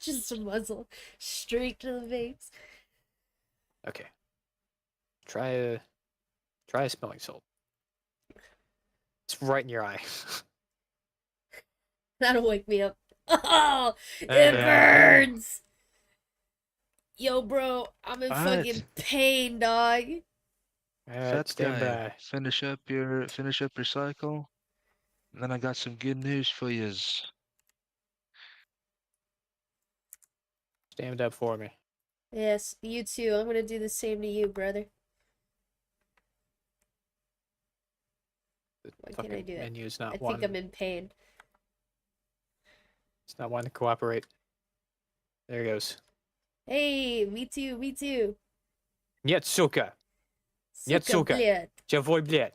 Just a muzzle straight to the face. Okay. Try a smelling salt. It's right in your eye. That'll wake me up. Oh, it There burns. Yo, bro, I'm in Alright. fucking pain, dog. Alright, Fat stand guy, by. finish up your cycle. And then I got some good news for yous. Stand up for me. Yes, you too. I'm gonna do the same to you, brother. The Why can't I fucking do it? menu is I not think one. I'm in pain. It's not wanting to cooperate. There it goes. Hey, me too, me too. Нет, сука. Нет, Suka сука. блядь. Чего, блядь?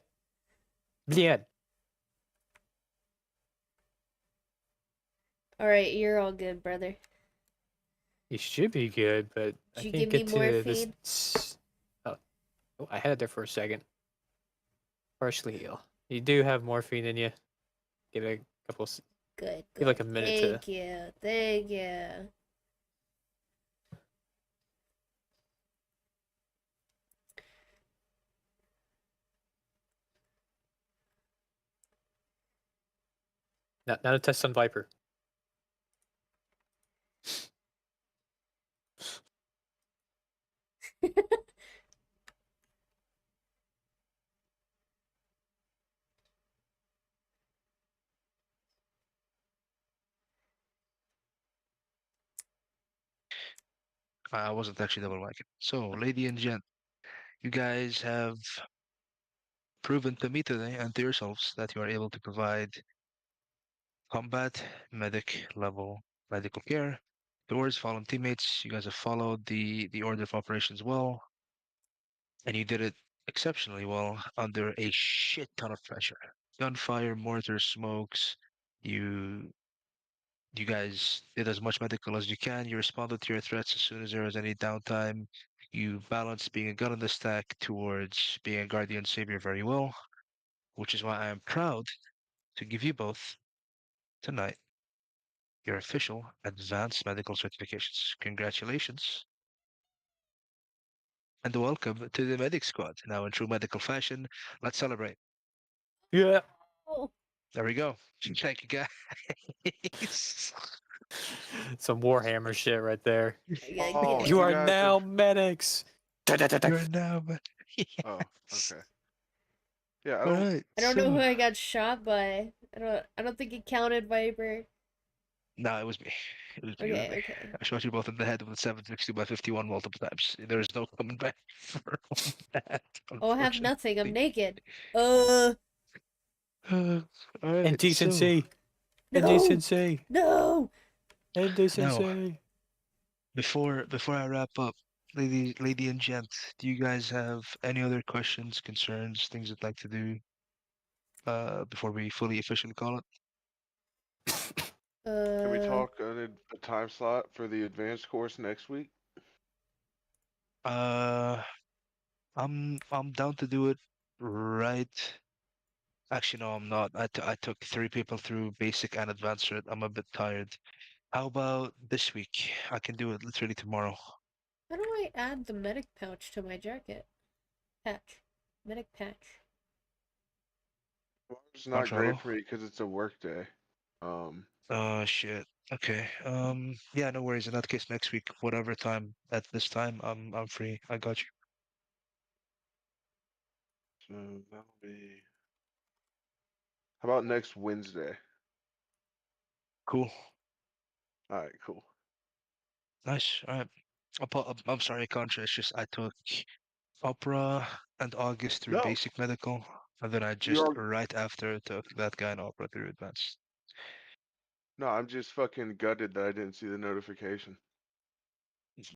Блядь. Alright, you're all good, brother. You should be good, but I Did you can't give me get to morphine? this. Oh, I had it there for a second. Partially heal. You do have morphine in you. Give it a couple. Good, Give like a good. minute Thank you, thank you. Not a test on Viper. I wasn't actually double micing. So, lady and gent, you guys have proven to me today and to yourselves that you are able to provide combat medic level medical care towards fallen teammates. You guys have followed the order of operations well, and you did it exceptionally well under a shit ton of pressure. Gunfire, mortar, smokes. You you guys did as much medical as you can. You responded to your threats as soon as there was any downtime. You balanced being a gun in the stack towards being a guardian savior very well, which is why I am proud to give you both tonight your official advanced medical certifications. Congratulations. And welcome to the medic squad. Now, in true medical fashion, let's celebrate. Yeah. Oh, There we go. Thank you, guys. Some Warhammer shit right there. I gotta Oh, get You you are guys now have- medics. You're now, but Oh, okay. Yeah, I All don't. right. I don't know who So, I got shot by. I don't think it counted, Viper. no, it was me. It was me. It was Okay, me. okay. I shot you both in the head with a 7.62 by 51 multiple times. There is no coming back from that, Oh, I have nothing. I'm unfortunately. naked. All right. So, Indecency. No! Indecency. No! Indecency. before I wrap up, lady and gent, do you guys have any other questions, concerns, things you'd like to do before we fully officially call it? Can we Uh, talk a time slot for the advanced course next week? Uh, I'm down to do it right. Actually, no, I'm not. I took 3 people through basic and advanced cert. I'm a bit tired. How about this week? I can do it literally tomorrow. how do I add the medic pouch to my jacket? Patch. Medic patch. Well, it's not great Control. for me because it's a work day. Shit. Okay. Yeah, no worries. In that case, next week, whatever time at this time, I'm free. I got you. So that'll be. How about next Wednesday? Cool. All right, cool. Nice. All right. I'm sorry, Contra. It's just I took opera and August through No, basic medical, and then I just you're right after took that guy in opera through advanced. no. I'm just fucking gutted that I didn't see the notification.